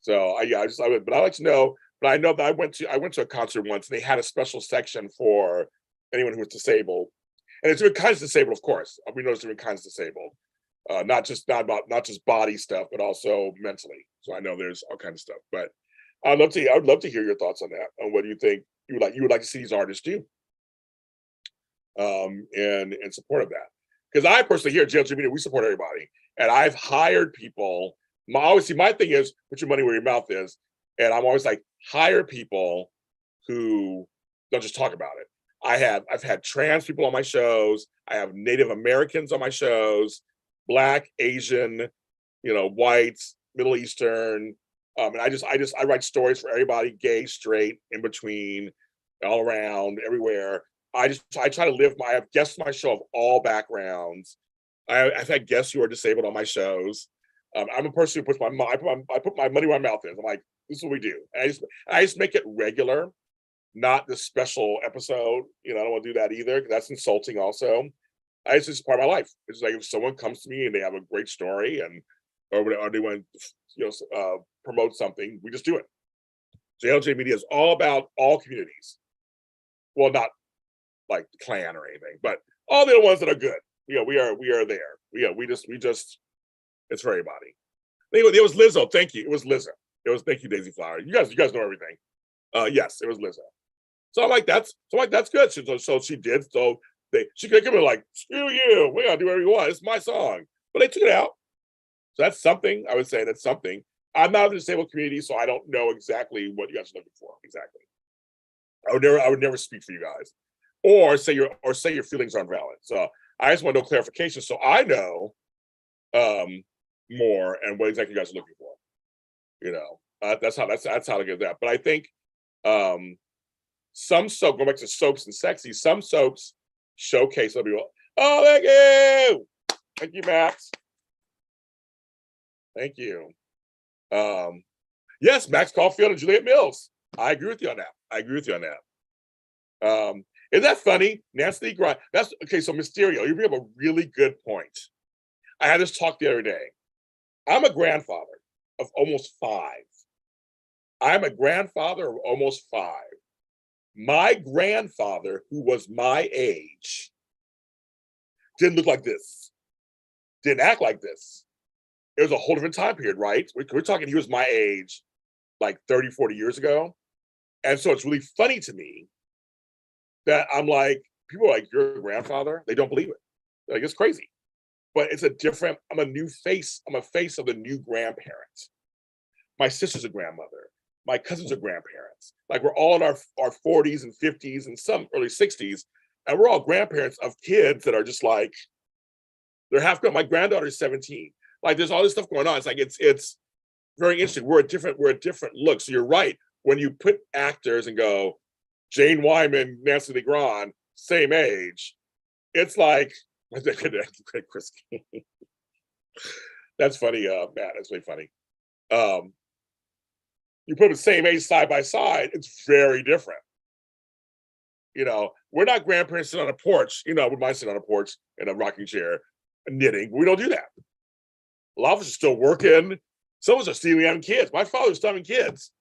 A: So but I like to know. But I know that I went to a concert once, and they had a special section for anyone who was disabled, and it's different kinds of disabled, of course. We know there's different kinds of disabled. Not just body stuff, but also mentally. So I know there's all kinds of stuff. But I would love to hear your thoughts on that. On what do you think you would like to see these artists do, and in support of that. Because I personally here at JLJ Media, we support everybody, and I've hired people. My thing is put your money where your mouth is, and I'm always like hire people who don't just talk about it. I've had trans people on my shows. I have Native Americans on my shows, Black, Asian, whites, Middle Eastern, and I write stories for everybody, gay, straight, in between, all around, everywhere. I try to I have guests on my show of all backgrounds. I've had guests who are disabled on my shows. I'm a person who puts I put my money where my mouth is. I'm like, this is what we do. And I just make it regular, not the special episode. I don't want to do that either, because that's insulting also. It's just part of my life. It's like if someone comes to me and they have a great story or they want to promote something, we just do it. JLJ Media is all about all communities. Well, not like the Klan or anything, but all the other ones that are good. We are there. We just it's for everybody. It was Lizzo. Thank you. It was Lizzo. Thank you, Daisy Flower. You guys know everything. Yes, it was Lizzo. So I'm like, that's good. So she did. So she could come in like, screw you. We're gonna do whatever you want. It's my song. But they took it out. So that's something. I would say that's something. I'm not in the disabled community, so I don't know exactly what you guys are looking for. Exactly. I would never speak for you guys. Or say your feelings are invalid. So I just want to know clarification so I know more and what exactly you guys are looking for. That's how to get that. But I think some soap, going back to soaps and sexy, some soaps showcase other people. Oh, thank you, Max. Thank you. Yes, Max Caulfield and Juliet Mills. I agree with you on that. Isn't that funny? Nancy Grimes. That's okay. So Mysterio, you bring up a really good point. I had this talk the other day. I'm a grandfather of almost 5. I'm a grandfather of almost 5. My grandfather, who was my age, didn't look like this, didn't act like this. It was a whole different time period, right? We're talking, he was my age like 30, 40 years ago. And so it's really funny to me that I'm like, people are like, your grandfather? They don't believe it. Like, it's crazy. But I'm a new face. I'm a face of the new grandparents. My sister's a grandmother. My cousins are grandparents. Like, we're all in our 40s and 50s and some early 60s. And we're all grandparents of kids that are just like, they're half grown. My granddaughter's 17. Like, there's all this stuff going on. It's like, it's very interesting. We're a different look. So you're right. When you put actors and go, Jane Wyman, Nancy Legrand, same age, it's like, Chris. That's funny, Matt. That's really funny. You put them the same age side by side, it's very different. We're not grandparents sitting on a porch. We might sit on a porch in a rocking chair, knitting. We don't do that. A lot of us are still working. Some of us are still having kids. My father's still having kids.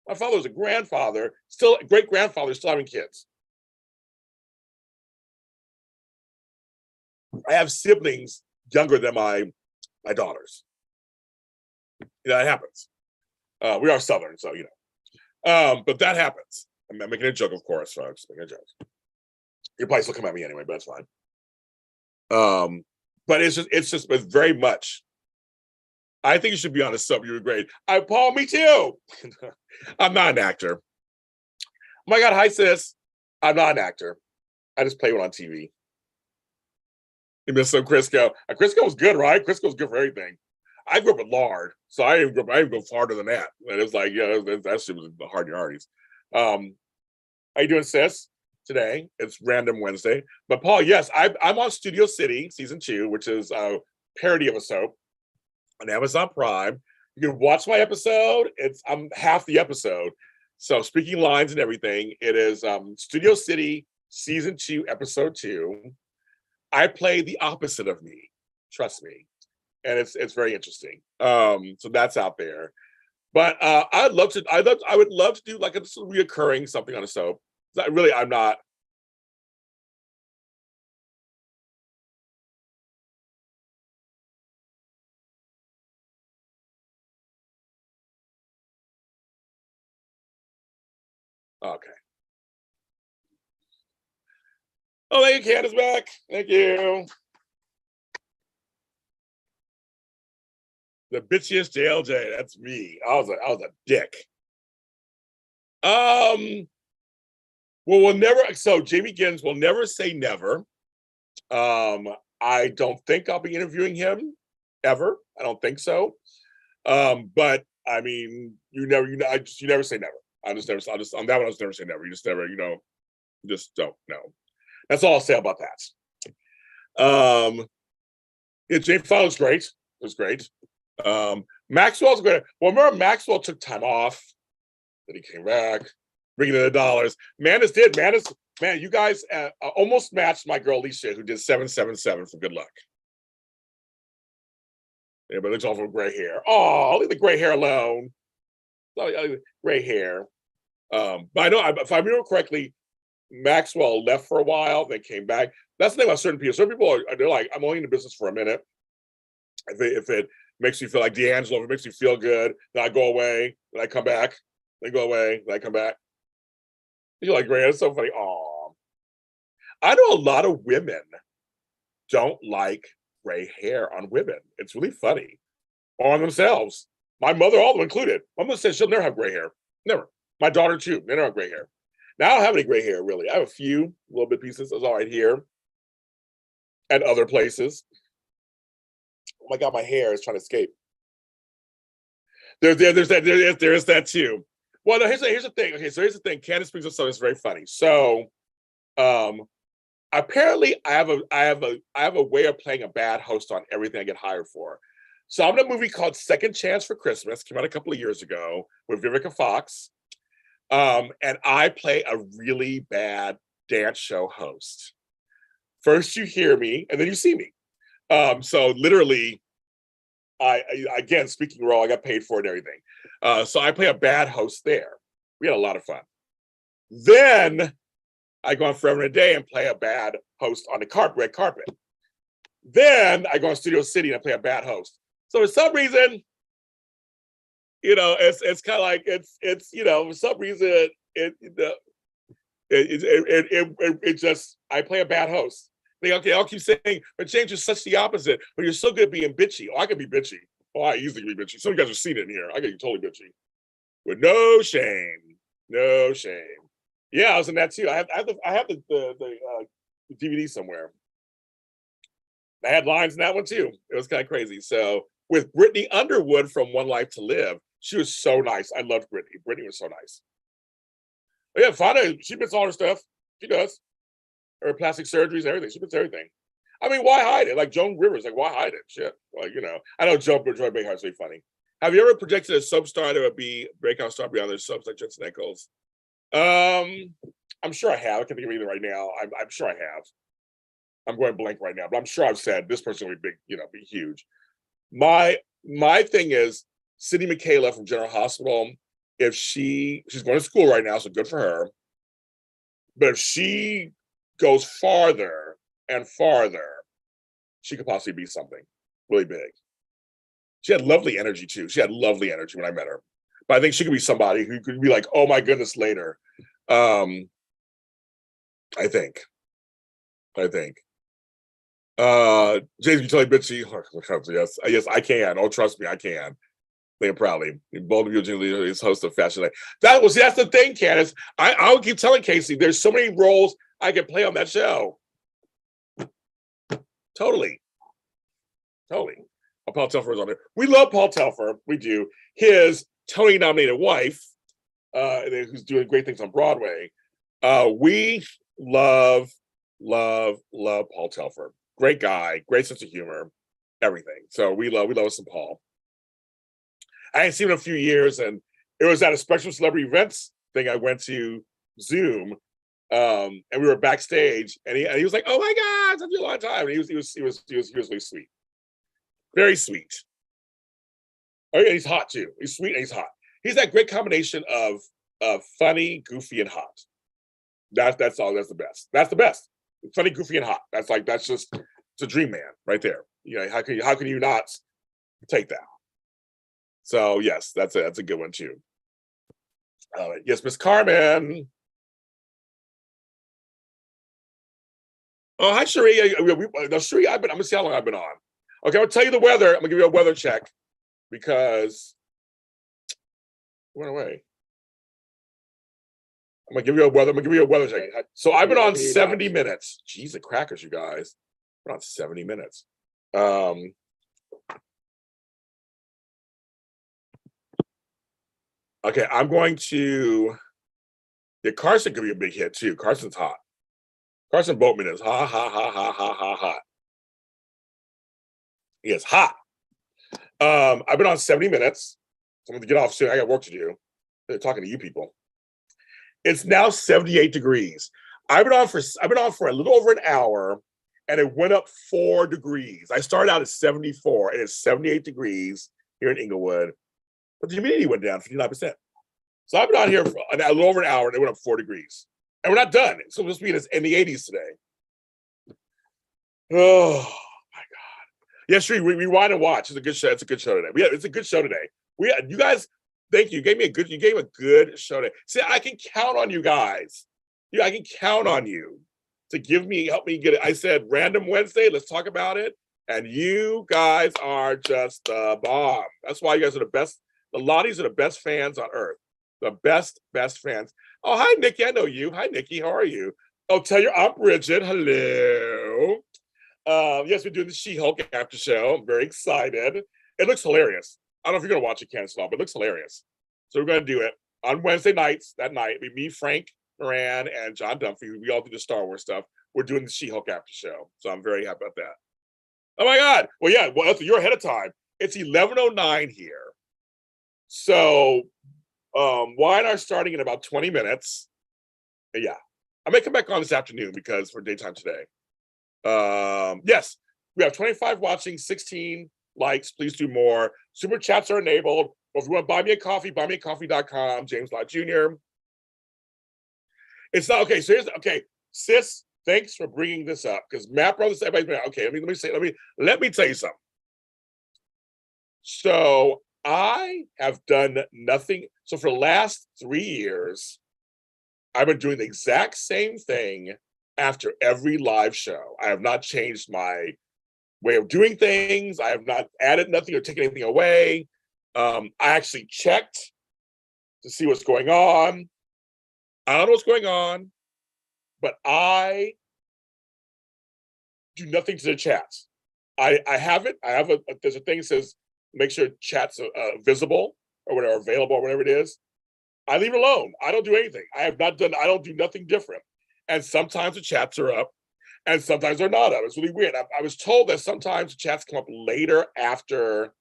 A: My father was a grandfather, still a great grandfather, still having kids. I have siblings younger than my daughters. That happens. We are Southern, so but that happens. I'm making a joke, of course, folks. Making a joke. You're probably still coming at me anyway, but that's fine. But it's very much. I think you should be on a sub. You were great. Paul, me too. I'm not an actor. Oh my God, hi sis. I'm not an actor. I just play one on TV. You missed some Crisco. Crisco was good, right? Crisco's good for everything. I grew up with lard, so I didn't go farther than that. And it's like, that shit was the hard yardies. How you doing, sis? Today it's Random Wednesday. But Paul, yes, I'm on Studio City season 2, which is a parody of a soap on Amazon Prime. You can watch my episode. I'm half the episode. So speaking lines and everything, it is Studio City season 2, episode 2. I play the opposite of me. Trust me. And it's very interesting. So that's out there. But I would love to do like a reoccurring something on a soap. I'm not. Okay. Oh, thank you, Candace back. Thank you. The bitchiest JLJ. That's me. I was a dick. Well, we'll never. So Jamie Gibbons will never say never. I don't think I'll be interviewing him ever. I don't think so. But I mean, you never say never. I just never. On that one, I just never say never. You just never. Just don't know. That's all I'll say about that. Yeah, James Fallon's great. It was great. Maxwell's great. Well, remember Maxwell took time off, then he came back, bringing in the dollars. Mandis did. Man, you guys almost matched my girl Alicia, who did 777 for Good Luck. Yeah, but it's all from gray hair. Oh, leave the gray hair alone. Gray hair. But I know, if I remember correctly, Maxwell left for a while, then came back. That's the thing about certain people. Certain people they're like, I'm only in the business for a minute. If it makes you feel like D'Angelo, if it makes you feel good, then I go away, then I come back, then go away, then I come back. You're like, great, it's so funny. Aw. I know a lot of women don't like gray hair on women. It's really funny. Or on themselves. My mother, all of them included. My mother said she'll never have gray hair. Never. My daughter too. They don't have gray hair. Now I don't have any gray hair, really. I have a few little bit pieces. It's all right here. And other places. Oh my God, my hair is trying to escape. There's that too. Well, no, here's the thing. Okay, so here's the thing. Candace brings up something that's very funny. So, apparently, I have a way of playing a bad host on everything I get hired for. So I'm in a movie called Second Chance for Christmas. Came out a couple of years ago with Vivica Fox, and I play a really bad dance show host. First, you hear me, and then you see me. So literally. I again, speaking raw, I got paid for it and everything. So I play a bad host there. We had a lot of fun. Then I go on Forever and a Day and play a bad host on the red carpet. Then I go on Studio City and I play a bad host. So for some reason, it's kind of like it's for some reason it just I play a bad host. Okay, I'll keep saying, but James, you're such the opposite. But you're so good at being bitchy. Oh, I can be bitchy. Oh, I easily be bitchy. Some of you guys have seen it in here. I can be totally bitchy. With no shame. No shame. Yeah, I was in that too. I have the DVD somewhere. I had lines in that one too. It was kind of crazy. So with Brittany Underwood from One Life to Live, she was so nice. I loved Brittany. Brittany was so nice. But yeah, Fonda, she bits all her stuff. She does. Her plastic surgeries, everything. She puts everything. I mean, why hide it? Like Joan Rivers, like why hide it? Shit. Like, I know Joy Baker's really funny. Have you ever projected a soap star that would be breakout star beyond their soaps like Jensen Ackles? I'm sure I have. I can't think of either right now. I'm sure I have. I'm going blank right now, but I'm sure I've said this person will be big, be huge. My thing is Sydney Michaela from General Hospital. If she's going to school right now, so good for her. But if she goes farther and farther, she could possibly be something really big. She had lovely energy too. She had lovely energy when I met her. But I think she could be somebody who could be like, oh my goodness, later. I think. James, you tell me bitchy. Yes, I can. Oh, trust me, I can. Think proudly. Both of you is host of Fashion Night. That's the thing, Candace. I'll keep telling Casey, there's so many roles I can play on that show. Totally. Paul Telfer is on there. We love Paul Telfer. We do. His Tony-nominated wife, who's doing great things on Broadway. We love Paul Telfer. Great guy, great sense of humor, everything. So we love some Paul. I hadn't seen him in a few years, and it was at a special celebrity events thing I went to Zoom. And we were backstage, and he was like, "Oh my God, it's been a long time." And he was really sweet, very sweet. Oh yeah, he's hot too. He's sweet and he's hot. He's that great combination of funny, goofy, and hot. That's all. That's the best. That's the best. Funny, goofy, and hot. That's just it's a dream man right there. How can you not take that? So yes, that's a good one too. Yes, Miss Carmen. Oh, hi, Cherie. No, Cherie, I'm gonna see how long I've been on. Okay, I'll tell you the weather. I'm gonna give you a weather check because it went away. I'm gonna give you a weather check. So I've been on 70 minutes. Jeez, the crackers, you guys. We're on 70 minutes. Okay, I'm going to. Yeah, Carson could be a big hit too. Carson's hot. Carson Boatman is hot. He is hot. I've been on 70 minutes. So I'm gonna get off soon. I got work to do. They're talking to you people. It's now 78 degrees. I've been on for a little over an hour, and it went up 4 degrees. I started out at 74, and it's 78 degrees here in Inglewood, but the humidity went down 59%. So I've been on here for a little over an hour, and it went up 4 degrees, and we're not done. So we'll be in the 80s today. Oh my God! Yeah, Sri, we rewind and watch. It's a good show. It's a good show today. It's a good show today. You guys. Thank you. You gave a good show today. See, I can count on you guys. I can count on you to help me get it. I said random Wednesday, let's talk about it. And you guys are just the bomb. That's why you guys are the best. The Lotties are the best fans on earth. The best fans. Oh, hi, Nikki. I know you. Hi, Nikki. How are you? Oh, tell your Aunt Bridget. Hello. Yes, we're doing the She-Hulk after show. I'm very excited. It looks hilarious. I don't know if you're going to watch it, Candace, but it looks hilarious. So we're going to do it on Wednesday nights. That night, me, Frank Moran, and John Dunphy. We all do the Star Wars stuff. We're doing the She-Hulk after show. So I'm very happy about that. Oh, my God. Well, yeah, you're ahead of time. It's 11:09 here. So wine are starting in about 20 minutes. Yeah. I may come back on this afternoon because for daytime today. Yes, we have 25 watching, 16 likes. Please do more. Super chats are enabled. Or if you want to buy me a coffee, buymeacoffee.com, James Lott Jr. It's not okay. So sis, thanks for bringing this up because Matt Brothers, everybody's okay. Let me tell you something. So I have done nothing. So for the last 3 years, I've been doing the exact same thing after every live show. I have not changed my way of doing things. I have not added nothing or taken anything away. I actually checked to see what's going on. I don't know what's going on, but I do nothing to the chats. I have it. There's a thing that says make sure chats are visible or whatever, available or whatever it is. I leave it alone. I don't do anything. I don't do nothing different. And sometimes the chats are up and sometimes they're not up. It's really weird. I was told that sometimes the chats come up later after,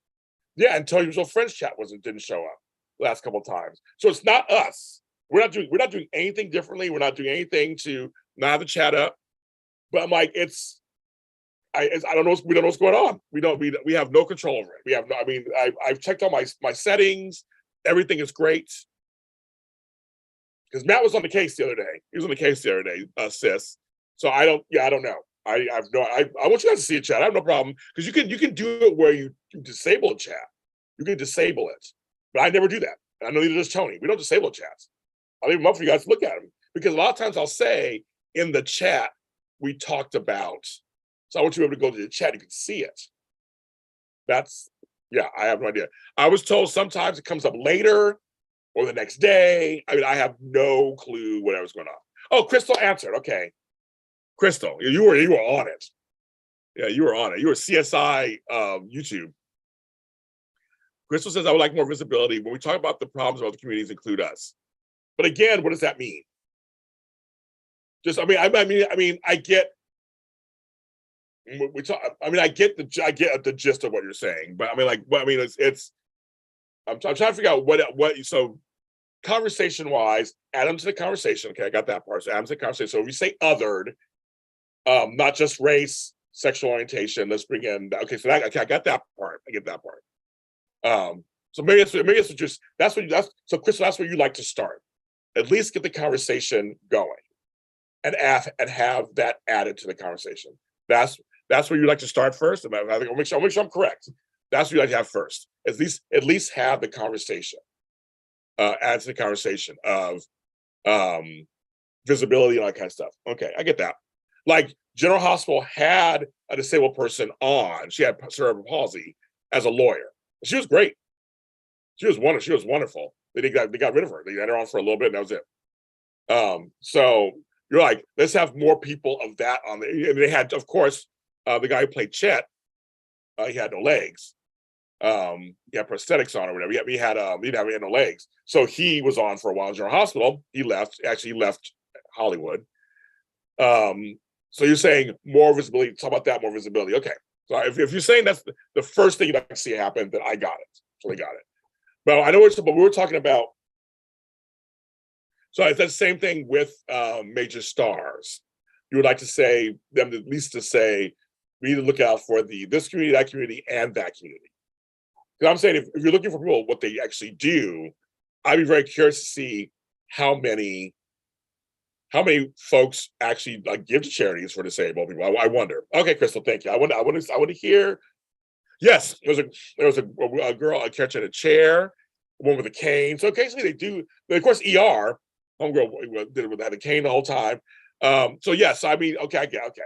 A: until your friends chat didn't show up the last couple of times. So it's not us. We're not doing anything differently. We're not doing anything to not have the chat up. But I'm like, I don't know. We don't know what's going on. We have no control over it. We have no. I mean, I've checked all my settings. Everything is great. Because Matt was on the case the other day. He was on the case the other day, sis. So I don't know. I want you guys to see a chat. I have no problem because you can do it where you disable a chat. You can disable it, but I never do that. And I know neither does Tony. We don't disable chats. I'll leave them up for you guys to look at them because a lot of times I'll say in the chat we talked about. So I want you to be able to go to the chat. You can see it. I have no idea. I was told sometimes it comes up later or the next day. I mean, I have no clue what was going on. Oh, Crystal answered. Okay. Crystal, you were on it. Yeah, you were on it. You were CSI YouTube. Crystal says, I would like more visibility. When we talk about the problems of other communities, include us. But again, what does that mean? I get the gist of what you're saying, but I'm trying to figure out what. So, conversation wise, add them to the conversation. Okay, I got that part. So, add them to the conversation. So, if we say othered, not just race, sexual orientation. Let's bring in. Okay, so I got that part. I get that part. So maybe it's just so Crystal. That's where you like to start. At least get the conversation going, and have that added to the conversation. That's where you like to start first. I'll make sure I'm correct. That's what you like to have first. At least have the conversation. adds to the conversation of visibility and all that kind of stuff. Okay, I get that. Like General Hospital had a disabled person on. She had cerebral palsy as a lawyer. She was great. She was wonderful. She was wonderful. They got rid of her. They had her on for a little bit, and that was it. So you're like, let's have more people of that on there. And they had, of course, the guy who played Chet. He had no legs. He had prosthetics on or whatever. He had no legs. So he was on for a while in General Hospital. He left. Actually, he left Hollywood. So you're saying more visibility. Talk about that, more visibility. Okay. So if you're saying that's the first thing you'd like to see happen, then I got it. Totally got it. But I know but we were talking about. So it's the same thing with major stars. You would like to say them at least to say we need to look out for this community, that community, and that community. Because I'm saying if you're looking for people, what they actually do, I'd be very curious to see how many folks actually give to charities for disabled people. I wonder. Okay, Crystal, thank you. I want to hear. Yes, there was a girl, a character in a chair, one with a cane. So occasionally they do. Of course, ER. Homegirl did it with that a cane the whole time. So yes, I mean, okay, I get okay.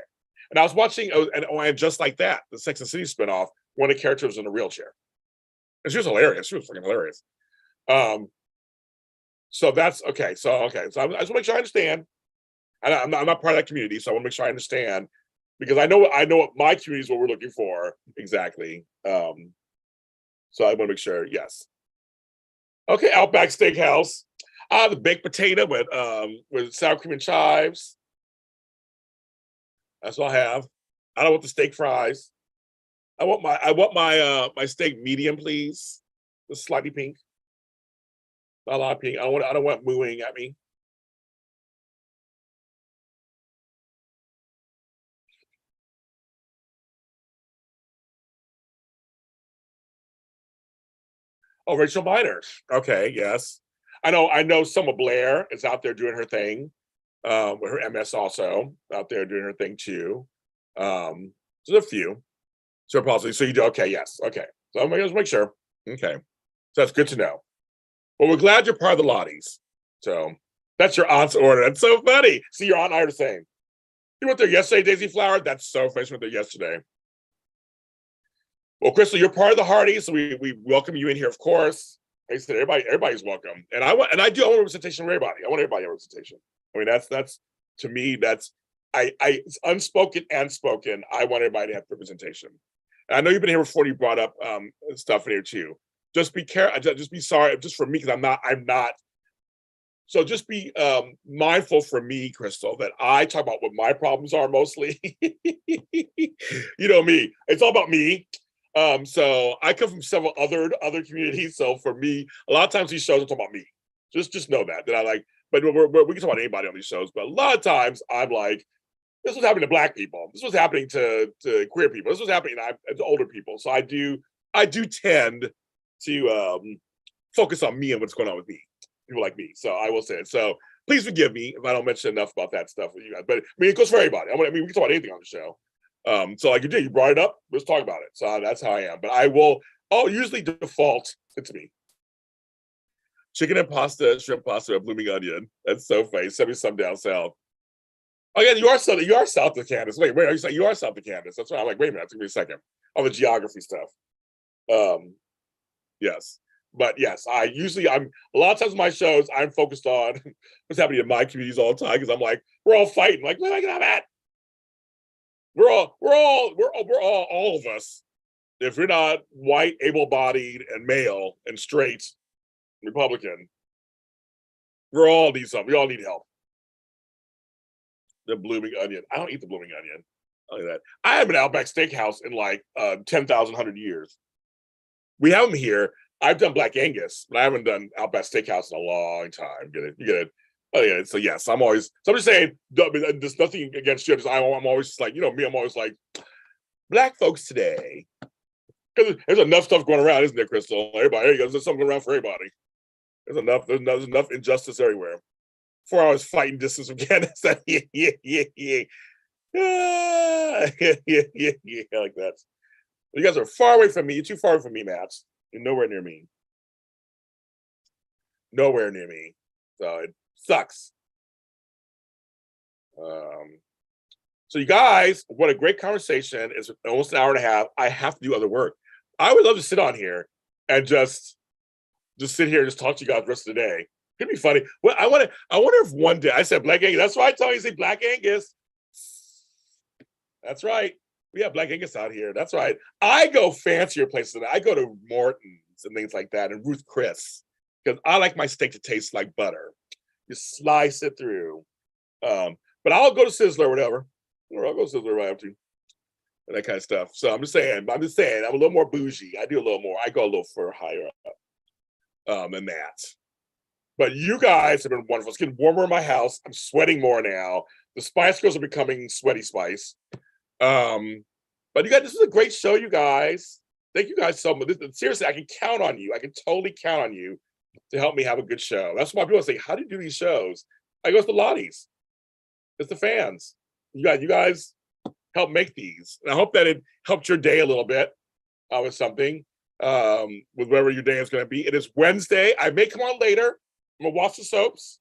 A: And I was watching, and just like that, the Sex and City spinoff. One of the characters was in a wheelchair, and she was hilarious. She was freaking hilarious. So that's okay. So I just want to make sure I understand. And I'm not part of that community, so I want to make sure I understand because I know what my community is what we're looking for exactly. So I want to make sure. Yes. Okay, Outback Steakhouse. The baked potato with sour cream and chives. That's what I have. I don't want the steak fries. I want my steak medium, please. Just slightly pink. Not a lot of pink. I don't want mooing at me. Oh, Rachel Miner. Okay, yes. I know Selma Blair is out there doing her thing. With her MS also out there doing her thing too. So there's a few. So possibly, so you do okay, yes. Okay. So I'm gonna just make sure. Okay. So that's good to know. Well, we're glad you're part of the Lotties. So that's your aunt's order. That's so funny. See, your aunt and I are the same. You went there yesterday, Daisy Flower? That's so funny. She went there yesterday. Well, Crystal, you're part of the Hardys, so we welcome you in here, of course. Like I said, everybody's welcome. And I want representation for everybody. I want everybody representation. I mean, that's to me, that's it's unspoken and spoken. I want everybody to have representation. And I know you've been here before. You brought up stuff in here too. Just be careful. Just be sorry. Just for me, because I'm not. So just be mindful for me, Crystal, that I talk about what my problems are mostly. You know me. It's all about me. So I come from several other communities. So for me, a lot of times these shows are talking about me. Just know that I like. But we can talk about anybody on these shows. But a lot of times I'm like, this was happening to Black people. This was happening to queer people. This was happening to older people. So I do tend to focus on me and what's going on with me, people like me. So I will say it. So please forgive me if I don't mention enough about that stuff with you guys. But I mean, it goes for everybody. I mean, we can talk about anything on the show. So like you brought it up. Let's talk about it. So that's how I am. But I'll usually default. It's me. Chicken and pasta, shrimp pasta, and blooming onion. That's so funny. Send me some down south. Oh yeah, you are south of Candace. Wait, are you saying you are south of Candace? That's right. I'm like, wait a minute, give me a second. On the geography stuff. Yes. But yes, I'm a lot of times in my shows, I'm focused on what's happening in my communities all the time because I'm like, we're all fighting. Like, where am I gonna have at? We're all of us. If you're not white, able-bodied, and male and straight, Republican, we all need something. We all need help. The blooming onion. I don't eat the blooming onion. I'll tell you that. I have an Outback Steakhouse in like 10,000 years. We have them here. I've done Black Angus, but I haven't done Outback Steakhouse in a long time. You get it? Oh yeah. So yes, I'm just saying. There's nothing against you. I'm always just like, you know me. I'm always like, Black folks today, because there's enough stuff going around, isn't there, Crystal? Everybody, there's something going around for everybody. There's enough injustice everywhere. 4 hours fighting distance from Candace. Yeah. Like that. You guys are far away from me. You're too far from me, Matt. You're nowhere near me. nowhere near me. So it sucks. So you guys, what a great conversation. It's almost an hour and a half. I have to do other work. I would love to sit on here and just sit here and just talk to you guys the rest of the day. It'd be funny. Well, I wonder if one day I said Black Angus. That's why I told you to say Black Angus. That's right. We have Black Angus out here. That's right. I go fancier places. I go to Morton's and things like that, and Ruth Chris, because I like my steak to taste like butter. You slice it through. But I'll go to Sizzler or whatever. Or I'll go to Sizzler if I have to. And that kind of stuff. So I'm just saying, I'm a little more bougie. I do a little more. I go a little further higher up than that. But you guys have been wonderful. It's getting warmer in my house. I'm sweating more now. The Spice Girls are becoming sweaty spice. But you guys, this is a great show, you guys. Thank you guys so much. Seriously, I can count on you. I can totally count on you to help me have a good show. That's why people say, how do you do these shows? I go, it's the Lotties. It's the fans. You guys help make these. And I hope that it helped your day a little bit with something, with whatever your day is going to be. It is Wednesday. I may come on later. I'm going to watch the soaps.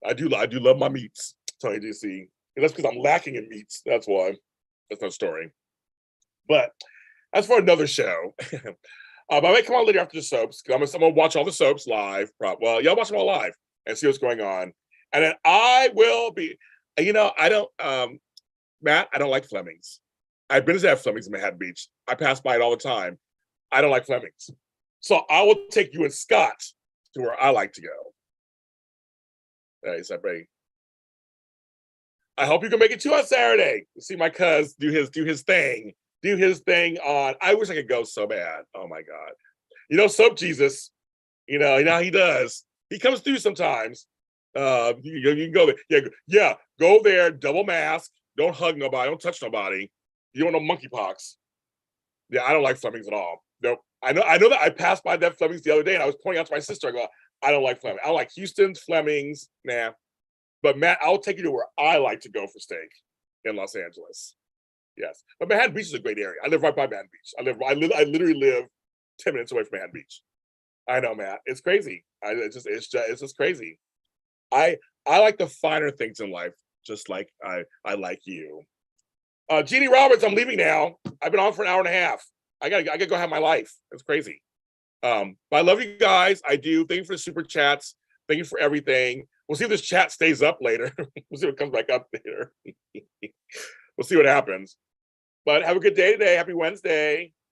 A: I do love my meats, Tony DC. And that's because I'm lacking in meats. That's why. That's no story. But as for another show, I may come on later after the soaps. I'm going to watch all the soaps live. Well, y'all watch them all live and see what's going on. And then I will be, I don't, Matt, I don't like Fleming's. I've been to Fleming's in Manhattan Beach. I pass by it all the time. I don't like Fleming's. So I will take you and Scott to where I like to go. Hey, Saturday. I hope you can make it too on Saturday to see my cuz do his thing. Do his thing on. I wish I could go so bad. Oh my God. Soap Jesus, you know how he does. He comes through sometimes. You can go there. Yeah, go there, double mask. Don't hug nobody. Don't touch nobody. You don't know monkeypox. Yeah, I don't like Fleming's at all. Nope. I know that I passed by that Fleming's the other day and I was pointing out to my sister, I go, I don't like Fleming's. I don't like Houston's, Fleming's, nah. But Matt, I'll take you to where I like to go for steak in Los Angeles. Yes. But Manhattan Beach is a great area. I live right by Manhattan Beach. I literally live 10 minutes away from Manhattan Beach. I know, Matt. It's crazy. It's just crazy. I like the finer things in life, just like I like you. Jeannie Roberts, I'm leaving now. I've been on for an hour and a half. I gotta go have my life. It's crazy. But I love you guys. I do. Thank you for the super chats. Thank you for everything. We'll see if this chat stays up later. We'll see what comes back up later. We'll see what happens. But have a good day today. Happy Wednesday.